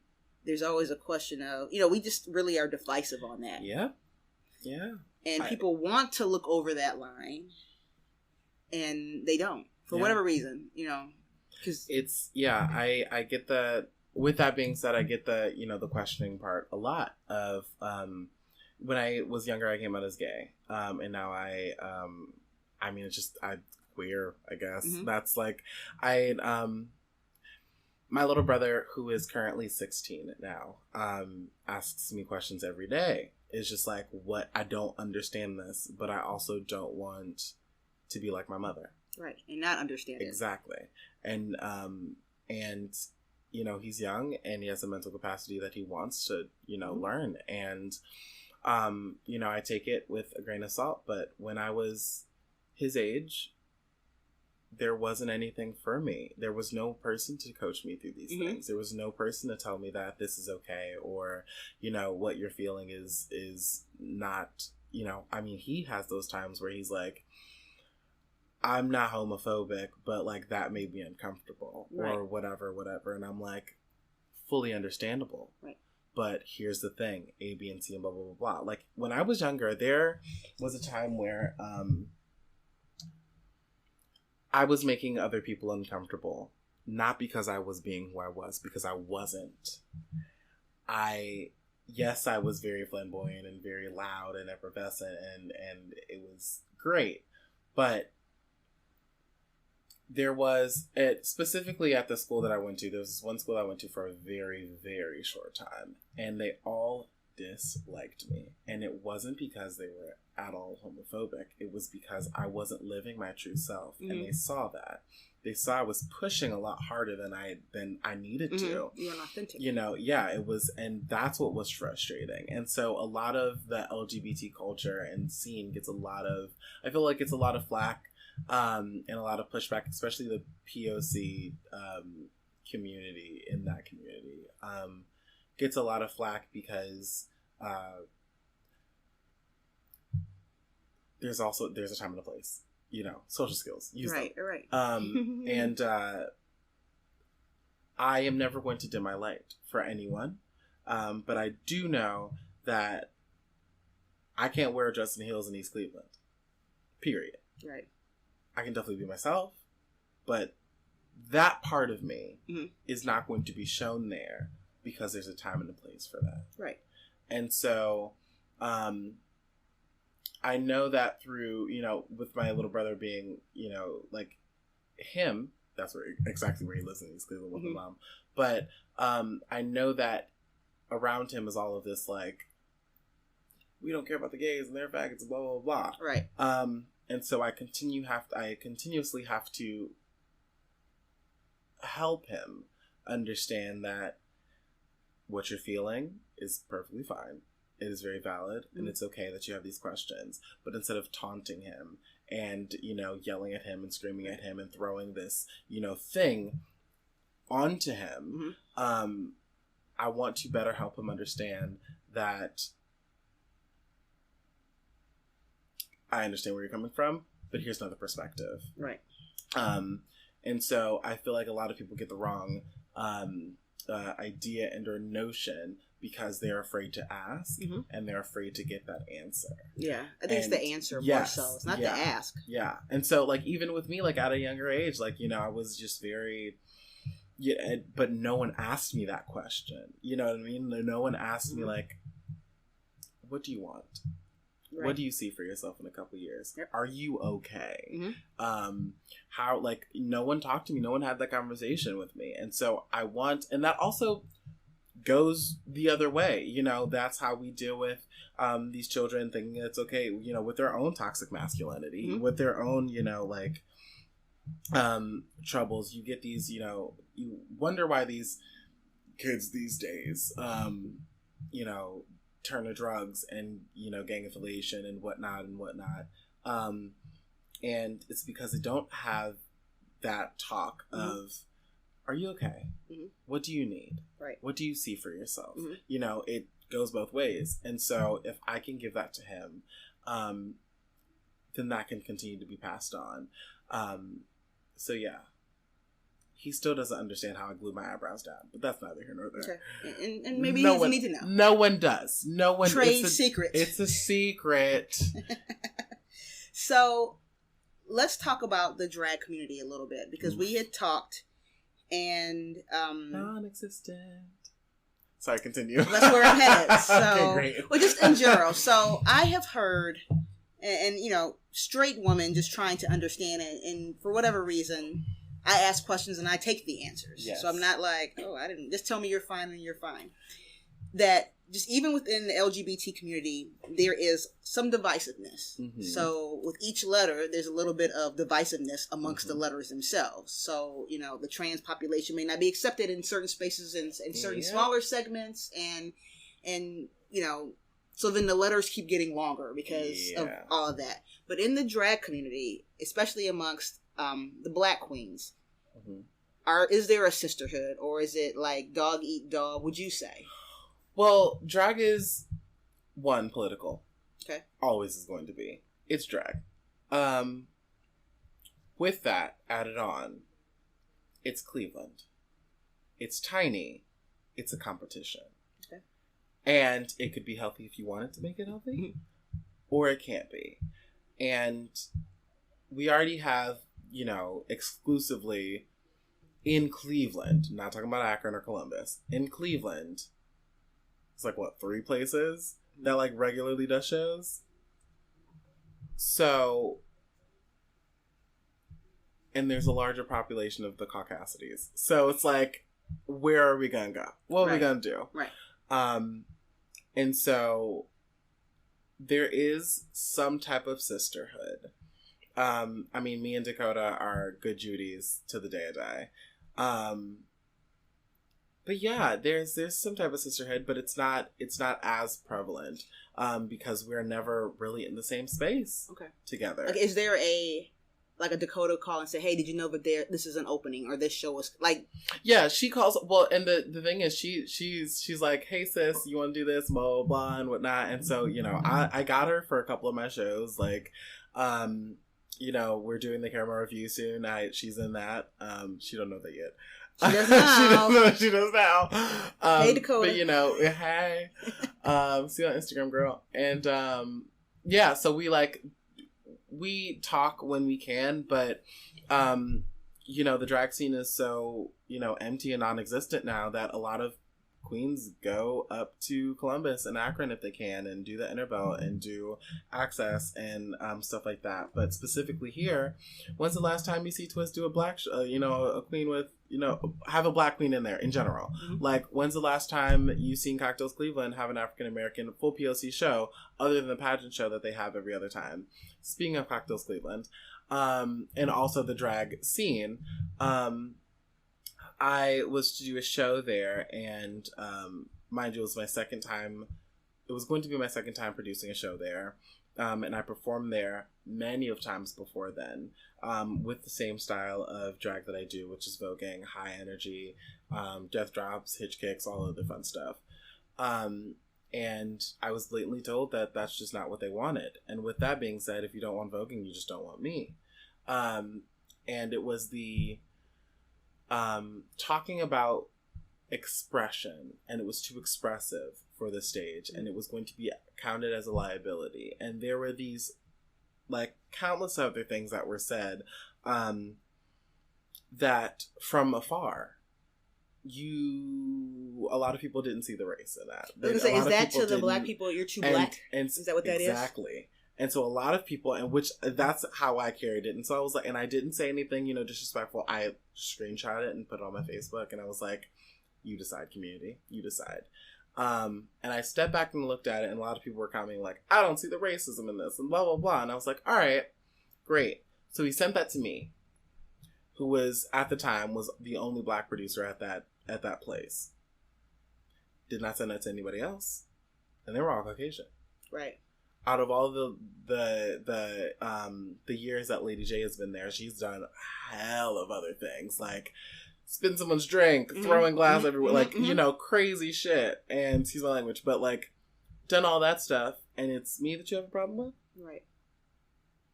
there's always a question of, we just really are divisive on that. Yeah. Yeah. And people want to look over that line, and they don't, for whatever reason, because it's, I get the, with that being said, I get the, the questioning part a lot of, when I was younger, I came out as gay. And now it's just, queer, I guess. That's my little brother, who is currently 16 now, asks me questions every day. It's just what, I don't understand this, but I also don't want to be like my mother. Right. And not understand it. Exactly. And he's young and he has a mental capacity that he wants to, learn. And, I take it with a grain of salt, but when I was his age, there wasn't anything for me. There was no person to coach me through these things. There was no person to tell me that this is okay, or, what you're feeling is not, he has those times where he's like, I'm not homophobic, but that made me uncomfortable, or whatever. And I'm like, fully understandable. Right. But here's the thing, A, B, and C, and blah, blah, blah, blah. Like, when I was younger, there was a time where I was making other people uncomfortable. Not because I was being who I was, because I wasn't. Yes, I was very flamboyant and very loud and effervescent, and it was great. But there was, specifically at the school that I went to, there was this one school I went to for a very, very short time, and they all disliked me. And it wasn't because they were at all homophobic. It was because I wasn't living my true self, and they saw that. They saw I was pushing a lot harder than I needed to. You were authentic. It was, and that's what was frustrating. And so a lot of the LGBT culture and scene gets I feel like it's a lot of flack, and a lot of pushback, especially the POC community in that community gets a lot of flack because there's a time and a place. Social skills. Use them. Right. And I am never going to dim my light for anyone. But I do know that I can't wear a dress and heels in East Cleveland. Period. Right. I can definitely be myself, but that part of me is not going to be shown there because there's a time and a place for that. Right. And so, I know that through, with my little brother being, like him, that's exactly where he lives in East Cleveland with my mom. But I know that around him is all of this, like, we don't care about the gays and their faggots and blah, blah, blah. Right. And so I continuously have to help him understand that what you're feeling is perfectly fine. It is very valid, and it's okay that you have these questions. But instead of taunting him and, yelling at him and screaming at him and throwing this, thing onto him, I want to better help him understand that I understand where you're coming from, but here's another perspective. Right. And so I feel like a lot of people get the wrong idea and or notion because they're afraid to ask and they're afraid to get that answer. Yeah. I think it's the answer more so. It's not the ask. Yeah. And so, like, even with me, like, at a younger age, like, I was just very... Yeah, but no one asked me that question. You know what I mean? No one asked me, like, what do you want? Right. What do you see for yourself in a couple years? Yep. Are you okay? How, like, no one talked to me. No one had that conversation with me. And so I want... And that also... goes the other way. That's how we deal with these children thinking it's okay, with their own toxic masculinity, with their own, troubles. You get these, you wonder why these kids these days, turn to drugs and, gang affiliation and whatnot. And it's because they don't have that talk of, are you okay? What do you need? Right. What do you see for yourself? It goes both ways. And so if I can give that to him, then that can continue to be passed on. So yeah. He still doesn't understand how I glue my eyebrows down, but that's neither here nor there. Okay. And maybe he doesn't need to know. No one does. No one. Trade secrets. It's a secret. So let's talk about the drag community a little bit, because we had talked and non-existent. Sorry, continue. That's where I'm headed. So, okay, great. Well, just in general. So I have heard, and straight woman just trying to understand it, and for whatever reason, I ask questions and I take the answers. Yes. So I'm not like, I didn't. Just tell me you're fine and you're fine. That just even within the LGBT community, there is some divisiveness. So with each letter, there's a little bit of divisiveness amongst the letters themselves. So, the trans population may not be accepted in certain spaces and in certain smaller segments. And so then the letters keep getting longer because of all of that. But in the drag community, especially amongst the Black queens, is there a sisterhood, or is it like dog eat dog, would you say? Well, drag is political. Okay. Always is going to be. It's drag. With that added on, it's Cleveland. It's tiny, it's a competition. Okay. And it could be healthy if you wanted to make it healthy, or it can't be. And we already have, you know, exclusively in Cleveland, not talking about Akron or Columbus, in Cleveland, it's like, what, 3 places that, like, regularly does shows? So, and there's a larger population of the Caucasities. So it's like, where are we going to go? What are we going to do? Right. And so there is some type of sisterhood. I mean, me and Dakota are good Judies to the day I die. But yeah, there's some type of sisterhood, but it's not as prevalent, because we're never really in the same space together. Like, is there a Dakota call and say, hey, did you know that this is an opening, or this show is like... Yeah, she calls, well, and the thing is, she's like, hey sis, you want to do this, blah, blah, blah, and whatnot. And so, you know, I got her for a couple of my shows, like, you know, we're doing the camera review soon. She's in that. She don't know that yet. She does now. She does now. Hey, Dakota. But, you know, hey. See you on Instagram, girl. And, yeah, so we talk when we can, but, you know, the drag scene is so, you know, empty and non-existent now that a lot of queens go up to Columbus and Akron if they can, and do the Inner Belt and do Access and stuff like that. But specifically here, when's the last time you see Twist do a black, you know, a queen with, you know, have a black queen in there in general? Mm-hmm. Like, when's the last time you seen Cocktails Cleveland have an African American full POC show other than the pageant show that they have every other time? Speaking of Cocktails Cleveland, and also the drag scene, I was to do a show there, and mind you, it was my second time. It was going to be my second time producing a show there, and I performed there many of times before then, with the same style of drag that I do, which is voguing, high energy, death drops, hitch kicks, all of the fun stuff. And I was blatantly told that that's just not what they wanted. And with that being said, if you don't want voguing, you just don't want me. And it was the talking about expression, and it was too expressive for the stage, and it was going to be counted as a liability. And there were these, like, countless other things that were said, that from afar, a lot of people didn't see the race in that. Is that to the black people, you're too black? Is that what that is? Exactly. And so a lot of people, and which that's how I carried it. And so I was like, and I didn't say anything, you know, disrespectful. I screenshot it and put it on my Facebook, and I was like, you decide, community, you decide. And I stepped back and looked at it, and a lot of people were commenting like, I don't see the racism in this, and blah, blah, blah. And I was like, all right, great. So he sent that to me, who was, at the time, was the only black producer at that place. Did not send that to anybody else. And they were all Caucasian. Right. Out of all the years that Lady J has been there, she's done a hell of other things, like spin someone's drink, throwing glass everywhere, like, you know, crazy shit. And excuse my language, but like, done all that stuff, and it's me that you have a problem with? Right.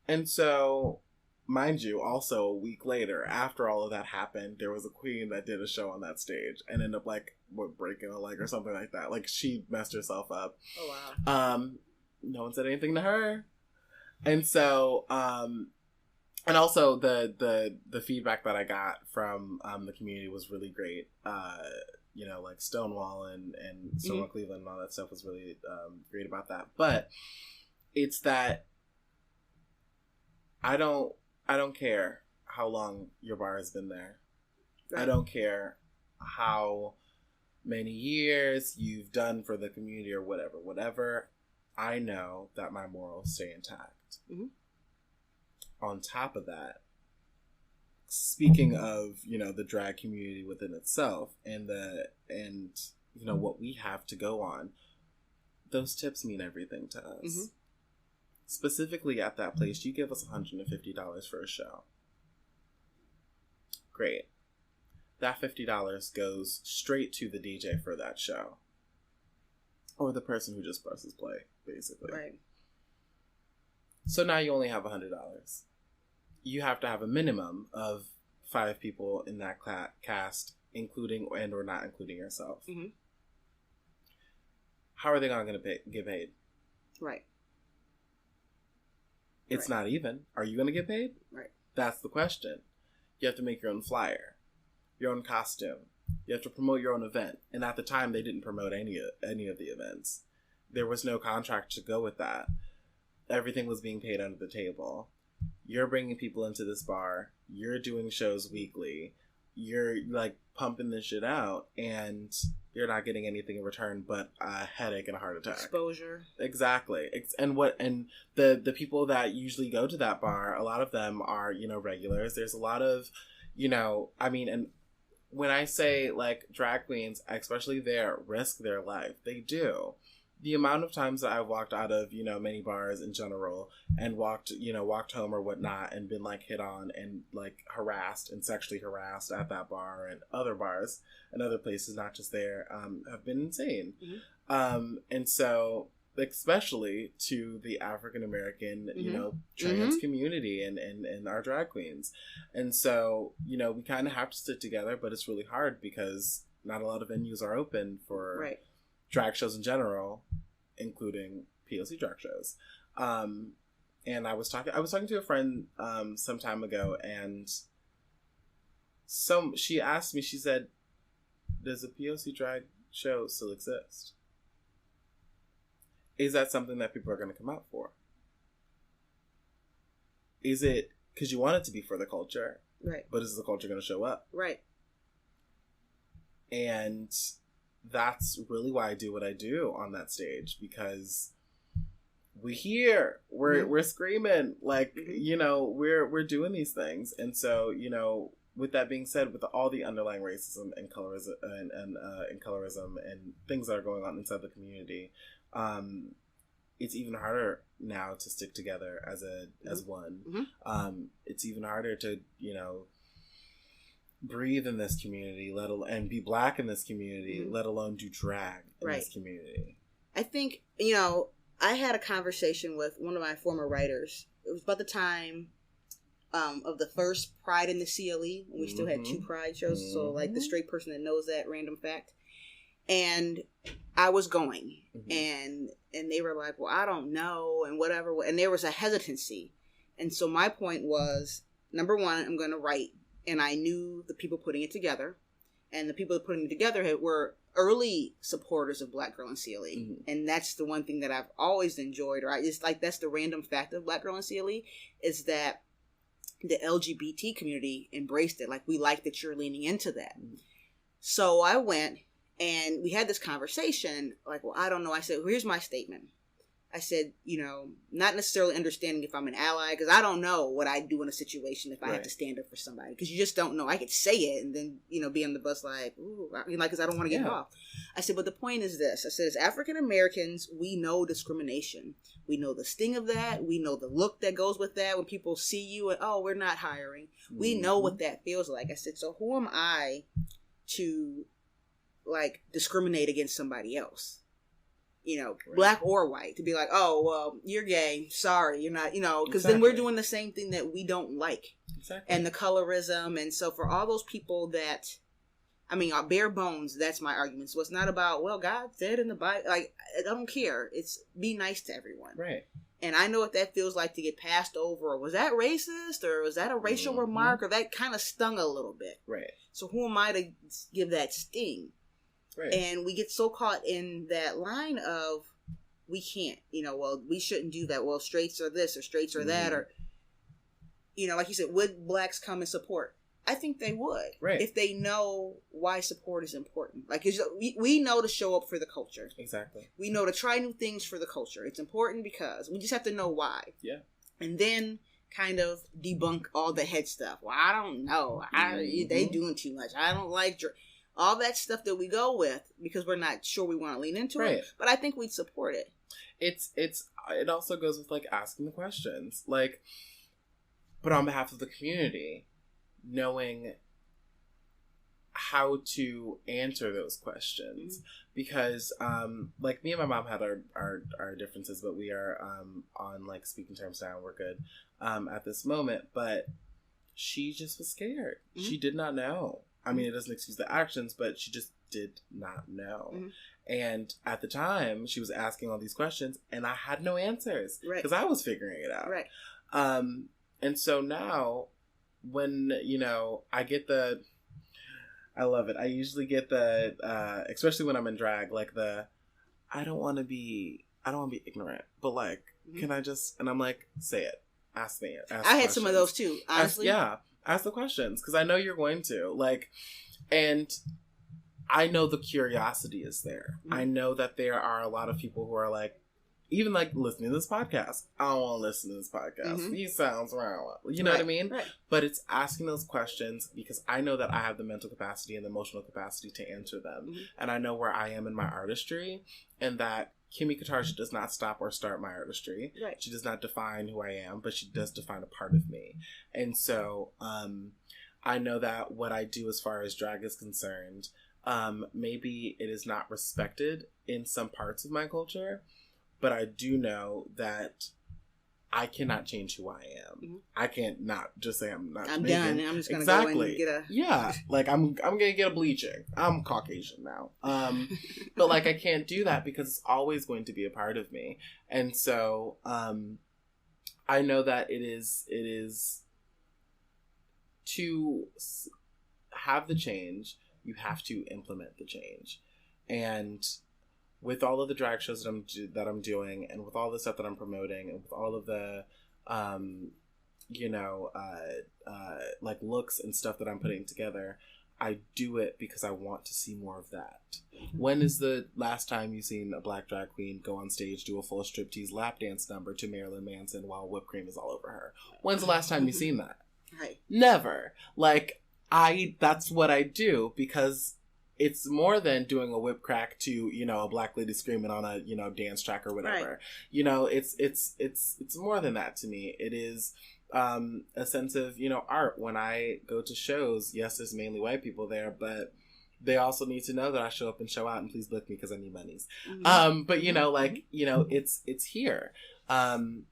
And so, mind you, also a week later, after all of that happened, there was a queen that did a show on that stage and ended up, like, breaking a leg or something like that. Like, she messed herself up. Oh, wow. No one said anything to her. And so, and also the feedback that I got from the community was really great. You know, like Stonewall and Stonewall Cleveland and all that stuff was really great about that. But it's that I don't care how long your bar has been there. Right. I don't care how many years you've done for the community or whatever. I know that my morals stay intact. Mm-hmm. On top of that, speaking of, you know, the drag community within itself and you know, what we have to go on, those tips mean everything to us. Mm-hmm. Specifically at that place, you give us $150 for a show. Great. That $50 goes straight to the DJ for that show. Or the person who just presses play, basically. Right. So now you only have $100. You have to have a minimum of 5 people in that cast including and or not including yourself. Mm-hmm. How are they going to get paid? Right. It's not even. Are you going to get paid? Right. That's the question. You have to make your own flyer, your own costume. You have to promote your own event. And at the time, they didn't promote any of the events. There was no contract to go with that. Everything was being paid under the table. You're bringing people into this bar. You're doing shows weekly. You're like pumping this shit out, and you're not getting anything in return but a headache and a heart attack. Exposure. Exactly. And the people that usually go to that bar, a lot of them are, regulars. There's a lot of, and when I say like drag queens, especially there, risk their life. They do. The amount of times that I've walked out of, many bars in general and walked home or whatnot and been like hit on and like harassed and sexually harassed at that bar and other bars and other places, not just there, have been insane. Mm-hmm. And so, especially to the African American, mm-hmm. trans mm-hmm. community and our drag queens. And so, we kind of have to stick together, but it's really hard because not a lot of venues are open for right. drag shows in general, including POC drag shows. And I was talking to a friend some time ago, and she asked me, she said, does a POC drag show still exist? Is that something that people are going to come out for? Is it because you want it to be for the culture? Right. But is the culture going to show up? Right. And that's really why I do what I do on that stage, because we're screaming, like, mm-hmm. we're doing these things. And so, with that being said, with all the underlying racism and colorism and colorism and things that are going on inside the community, it's even harder now to stick together as mm-hmm. one. Mm-hmm. It's even harder to, breathe in this community, and be Black in this community, mm-hmm. let alone do drag in right. this community. I think, I had a conversation with one of my former writers. It was about the time of the first Pride in the CLE, when we mm-hmm. still had 2 Pride shows. Mm-hmm. So, like, the straight person that knows that random fact. And I was going, mm-hmm. and they were like, well, I don't know, and whatever. And there was a hesitancy. And so my point was, number one, I'm going to write. And I knew the people putting it together. And the people putting it together were early supporters of Black Girl in CLE. Mm-hmm. And that's the one thing that I've always enjoyed. Or it's like, that's the random fact of Black Girl in CLE, is that the LGBT community embraced it. Like, we like that you're leaning into that. Mm-hmm. So I went, and we had this conversation, like, well, I don't know. I said, well, here's my statement. I said, not necessarily understanding if I'm an ally, because I don't know what I'd do in a situation if I had to stand up for somebody, because you just don't know. I could say it and then, be on the bus like, ooh, because I don't want to get involved. I said, but the point is this. I said, as African Americans, we know discrimination. We know the sting of that. We know the look that goes with that when people see you and, oh, we're not hiring. Mm-hmm. We know what that feels like. I said, so who am I to, like, discriminate against somebody else? Right. Black or white, to be like, oh, well, you're gay. Sorry, you're not, because then we're doing the same thing that we don't like. Exactly. And the colorism. And so for all those people that, bare bones, that's my argument. So it's not about, well, God said in the Bible, like, I don't care. It's be nice to everyone. Right. And I know what that feels like to get passed over. Or was that racist? Or was that a racial mm-hmm. remark? Or that kind of stung a little bit. Right. So who am I to give that sting? Right. And we get so caught in that line of, we can't, well, we shouldn't do that. Well, straights are this or straights are that. Or, like you said, would Blacks come and support? I think they would. Right. If they know why support is important. Like, we know to show up for the culture. Exactly. We know to try new things for the culture. It's important because we just have to know why. Yeah. And then kind of debunk all the head stuff. Well, I don't know. They doing too much. I don't like... all that stuff that we go with because we're not sure we want to lean into it. But I think we'd support it. It also goes with, like, asking the questions. Like, but on behalf of the community, knowing how to answer those questions. Mm-hmm. Because, like, me and my mom had our differences, but we are on, like, speaking terms now. We're good at this moment. But she just was scared. Mm-hmm. She did not know. I mean, it doesn't excuse the actions, but she just did not know. And at the time, she was asking all these questions, and I had no answers because I was figuring it out. And so now, when, you know, I love it. I usually get especially when I'm in drag, like I don't want to be ignorant, but like, can I just, and I'm like, say it, ask me. I had some of those too, honestly. Ask the questions, because I know you're going to, like, and I know the curiosity is there. I know that there are a lot of people who are like, even like listening to this podcast, I don't want to listen to this podcast. These sounds wrong. You know what I mean? But it's asking those questions because I know that I have the mental capacity and the emotional capacity to answer them. And I know where I am in my artistry, and that Kimmy Kartaja does not stop or start my artistry. She does not define who I am, but she does define a part of me. And so I know that what I do as far as drag is concerned, maybe it is not respected in some parts of my culture, but I do know that I cannot change who I am. I can't not just say I'm not. I'm done. I'm just gonna go and get a like I'm gonna get a bleaching. I'm Caucasian now, but like I can't do that because it's always going to be a part of me, and so I know that it is to have the change. You have to implement the change, and with all of the drag shows that I'm doing, and with all the stuff that I'm promoting, and with all of the, like looks and stuff that I'm putting together, I do it because I want to see more of that. When is the last time you've seen a black drag queen go on stage, do a full striptease lap dance number to Marilyn Manson while whipped cream is all over her? When's the last time you've seen that? Never. Like, that's what I do because it's more than doing a whip crack to, you know, a black lady screaming on a, you know, dance track or whatever. You know, it's more than that to me. It is a sense of, you know, art. When I go to shows, yes, there's mainly white people there, but they also need to know that I show up and show out, and please book me because I need monies. But you know, like, you know, it's here. And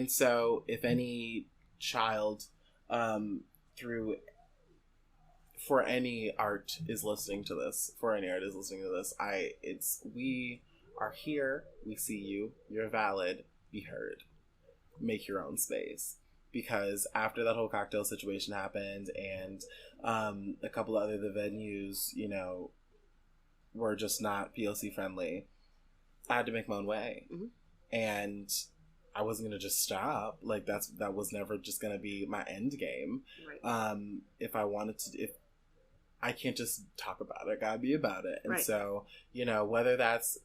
so if any child for any art is listening to this, we are here, we see you, you're valid, be heard. Make your own space. Because after that whole cocktail situation happened, and a couple of other venues, you know, were just not POC friendly, I had to make my own way. And I wasn't gonna just stop. Like, that was never just gonna be my end game. If I wanted to, if I can't just talk about it, I gotta be about it. And so, you know, whether that's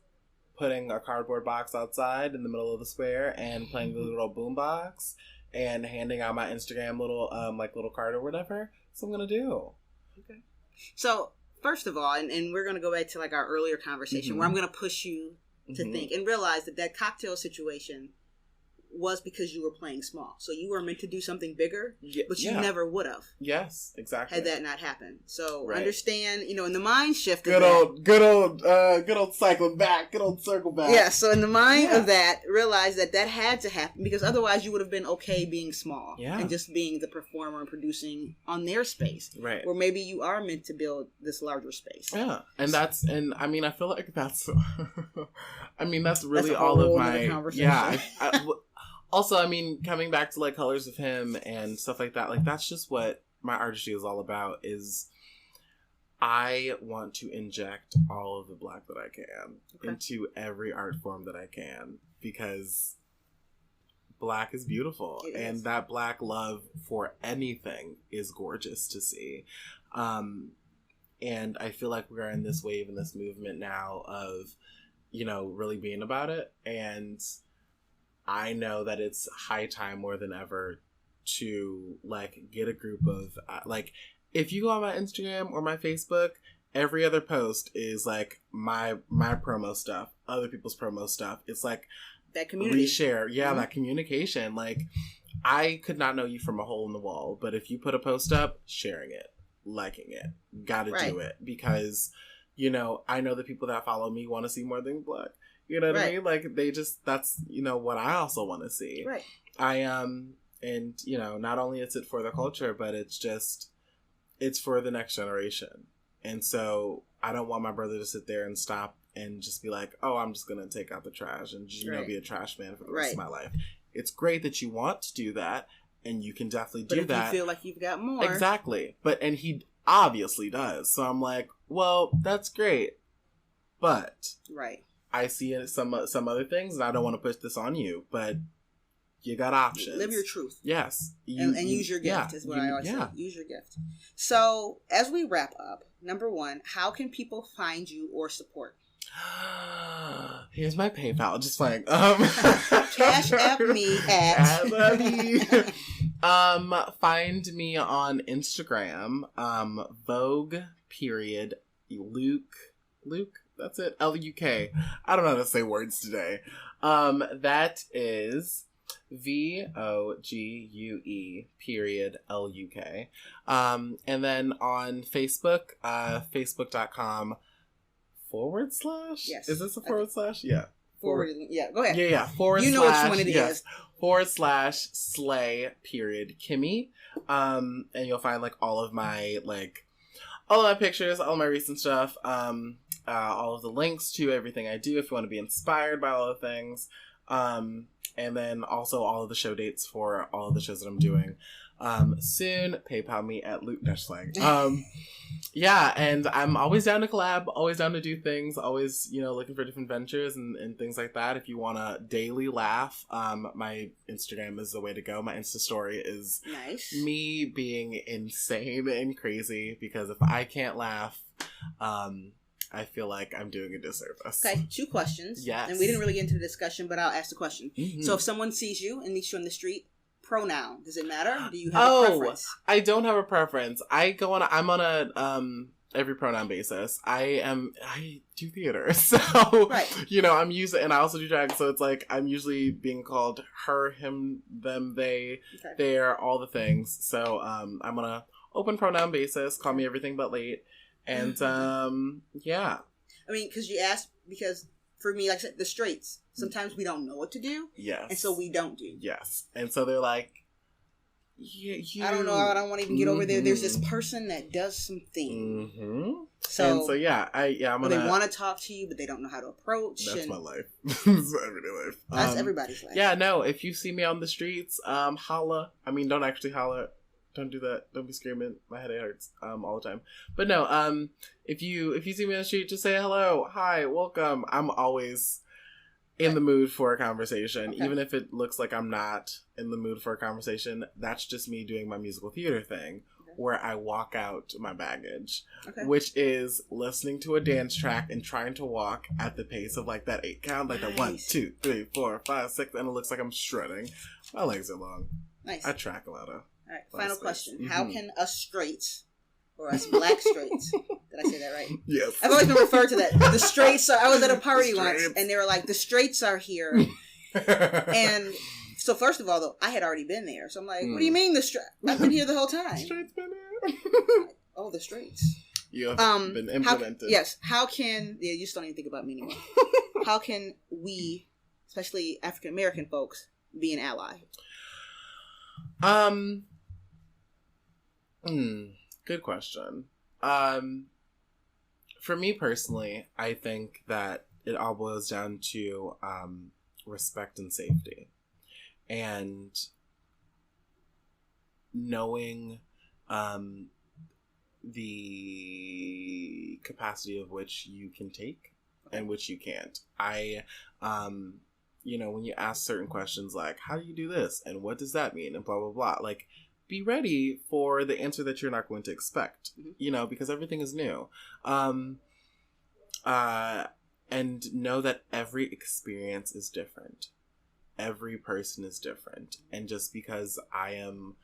putting a cardboard box outside in the middle of the square and playing the little boombox and handing out my Instagram little card or whatever, that's what I'm gonna do. Okay. So first of all, and we're gonna go back to like our earlier conversation where I'm gonna push you to think and realize that cocktail situation was because you were playing small. So you were meant to do something bigger, but you never would have. Yes, exactly. Had that not happened. So understand, you know, in the mind shift of good old cycle back, good old circle back. Yeah, so in the mind of that, realize that had to happen because otherwise you would have been okay being small and just being the performer and producing on their space. Right. Or maybe you are meant to build this larger space. Yeah. And I mean, I feel like that's that's really all of my also, I mean, coming back to like Colors of Him and stuff like that, like that's just what my artistry is all about. Is I want to inject all of the black that I can into every art form that I can, because black is beautiful, and that black love for anything is gorgeous to see. And I feel like we're in this wave, in this movement now of, you know, really being about it. And I know that it's high time more than ever to like get a group of like, if you go on my Instagram or my Facebook, every other post is like my promo stuff, other people's promo stuff. It's like that community reshare, that communication. Like, I could not know you from a hole in the wall, but if you put a post up, sharing it, liking it, gotta do it, because, you know, I know the people that follow me want to see more than black. You know what I mean? Like, that's, you know, what I also want to see. Right. And, you know, not only is it for the culture, but it's just, it's for the next generation. And so I don't want my brother to sit there and stop and just be like, oh, I'm just going to take out the trash and, be a trash man for the rest of my life. It's great that you want to do that, and you can definitely do that. But you feel like you've got more. Exactly. And he obviously does. So I'm like, well, that's great. But I see some other things, and I don't want to push this on you, but you got options. Live your truth. Yes. And use your gift is what I always say. Use your gift. So as we wrap up, number one, how can people find you or support? Here's my PayPal. Just playing. Cash app me at. Find me on Instagram. Vogue. Luke. That's it. LUK. I don't know how to say words today. That is VOGUE. And then on Facebook, facebook.com/. Yes. Is this a forward slash? Yeah. Forward. Yeah. Go ahead. Yeah. Forward you slash. You know which one it is. /slay Kimmy. And you'll find all of my pictures, all my recent stuff, all of the links to everything I do if you want to be inspired by all the things. And then also all of the show dates for all of the shows that I'm doing. Soon, PayPal me at Luke-Slang. Yeah, and I'm always down to collab, always down to do things, always, looking for different ventures and things like that. If you want to daily laugh, my Instagram is the way to go. My Insta story is me being insane and crazy, because if I can't laugh, I feel like I'm doing a disservice. Okay, 2 questions. Yes. And we didn't really get into the discussion, but I'll ask the question. Mm-hmm. So if someone sees you and meets you on the street, pronoun, does it matter? Do you have a preference? I don't have a preference. I'm on a every pronoun basis. I do theater, so I'm using, and I also do drag, so it's I'm usually being called her, him, them, they, their, all the things. So I'm on a open pronoun basis. Call me everything but late, and yeah. I mean, because you asked, because for me, like I said, the straights, sometimes we don't know what to do. Yes. And so we don't do. Yes. And so they're like, I don't know. I don't want to even get over there. There's this person that does something. Mm-hmm. So I'm gonna. They want to talk to you, but they don't know how to approach. That's my life. That's everyday life. That's everybody's life. Yeah, no. If you see me on the streets, holla. I mean, don't actually holla. Don't do that. Don't be screaming. My head hurts all the time. But no, if you see me on the street, just say hello, hi, welcome. I'm always in the mood for a conversation. Okay. Even if it looks like I'm not in the mood for a conversation, that's just me doing my musical theater thing, where I walk out my baggage, which is listening to a dance track and trying to walk at the pace of that 8 count, that 1, 2, 3, 4, 5, 6, and it looks like I'm shredding. My legs are long. Nice. I track a lot of. All right, final question. Mm-hmm. How can us straights, or us black straights, did I say that right? Yes. I've always been referred to that. The straights I was at a party once, and they were like, the straights are here. And so first of all, though, I had already been there. So I'm like, what do you mean the straights? I've been here the whole time. The straights been here. Oh, the straights. You have been implemented. How can, you just don't even think about me anymore. How can we, especially African American folks, be an ally? Good question. For me personally, I think that it all boils down to respect and safety, and knowing the capacity of which you can take and which you can't. When you ask certain questions like, how do you do this? And what does that mean? And blah, blah, blah. Be ready for the answer that you're not going to expect, because everything is new. And know that every experience is different. Every person is different. And just because I am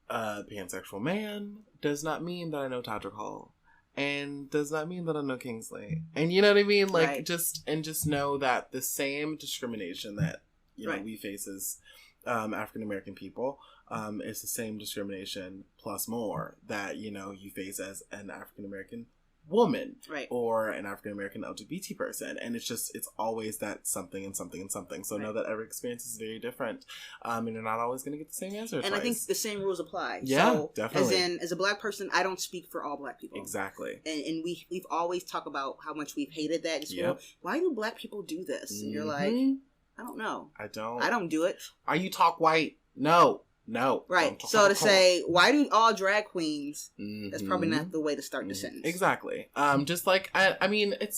a pansexual man does not mean that I know Todrick Hall. And does not mean that I know Kingsley. And you know what I mean? Just know that the same discrimination that, we face as African American people, is the same discrimination plus more that, you face as an African American woman, right, or an African American LGBT person, and it's always that something and something and something. So know that every experience is very different, and you're not always going to get the same answer. And twice. I think the same rules apply. Yeah, so, definitely. As a Black person, I don't speak for all Black people. Exactly. And we've always talked about how much we've hated that. It's why do Black people do this? And you're like, I don't know. I don't do it. Are you talk white? No. Right. So to say, why do all drag queens? That's probably not the way to start the sentence. Exactly. Just like I mean, it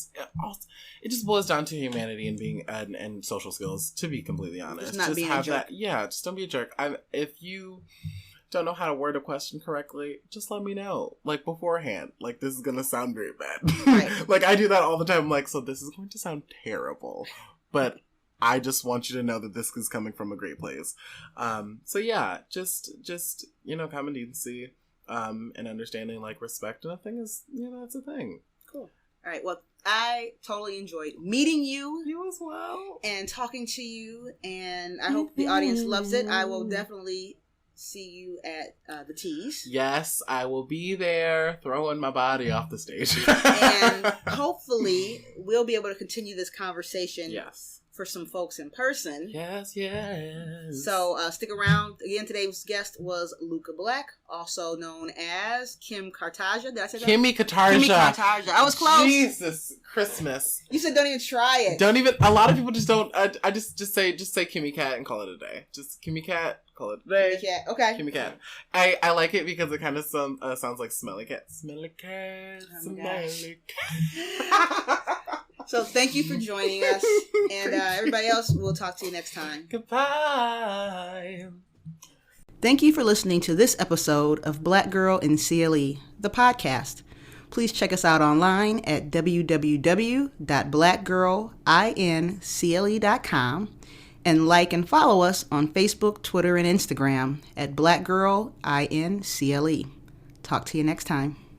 just boils down to humanity and being and social skills. To be completely honest, just being a jerk. Just don't be a jerk. If you don't know how to word a question correctly, just let me know, like, beforehand. Like, this is gonna sound very bad. Right. Like, I do that all the time. I'm like, so this is going to sound terrible, but I just want you to know that this is coming from a great place. So yeah, just common decency, and understanding, like, respect and a thing is, that's a thing. Cool. All right. Well, I totally enjoyed meeting you. You as well. And talking to you, and I hope the audience loves it. I will definitely see you at the Tees. Yes, I will be there throwing my body off the stage. And hopefully we'll be able to continue this conversation. Yes. For some folks in person. Yes. So stick around. Again, today's guest was Luka Black, also known as Kim Kartaja. Did I say that? Kimmy Kartaja. I was close. Jesus Christmas. You said don't even try it. Don't even. A lot of people just don't. I just say Kimmy Cat and call it a day. Just Kimmy Cat. Call it a day. Kimmy Cat. Okay. Kimmy Cat. I like it because it kind of sounds like smelly cat. Smelly cat. Oh smelly cat. So thank you for joining us. And everybody else, we'll talk to you next time. Goodbye. Thank you for listening to this episode of Black Girl in CLE, the podcast. Please check us out online at www.blackgirlincle.com and like and follow us on Facebook, Twitter, and Instagram at Black Girl INCLE. Talk to you next time.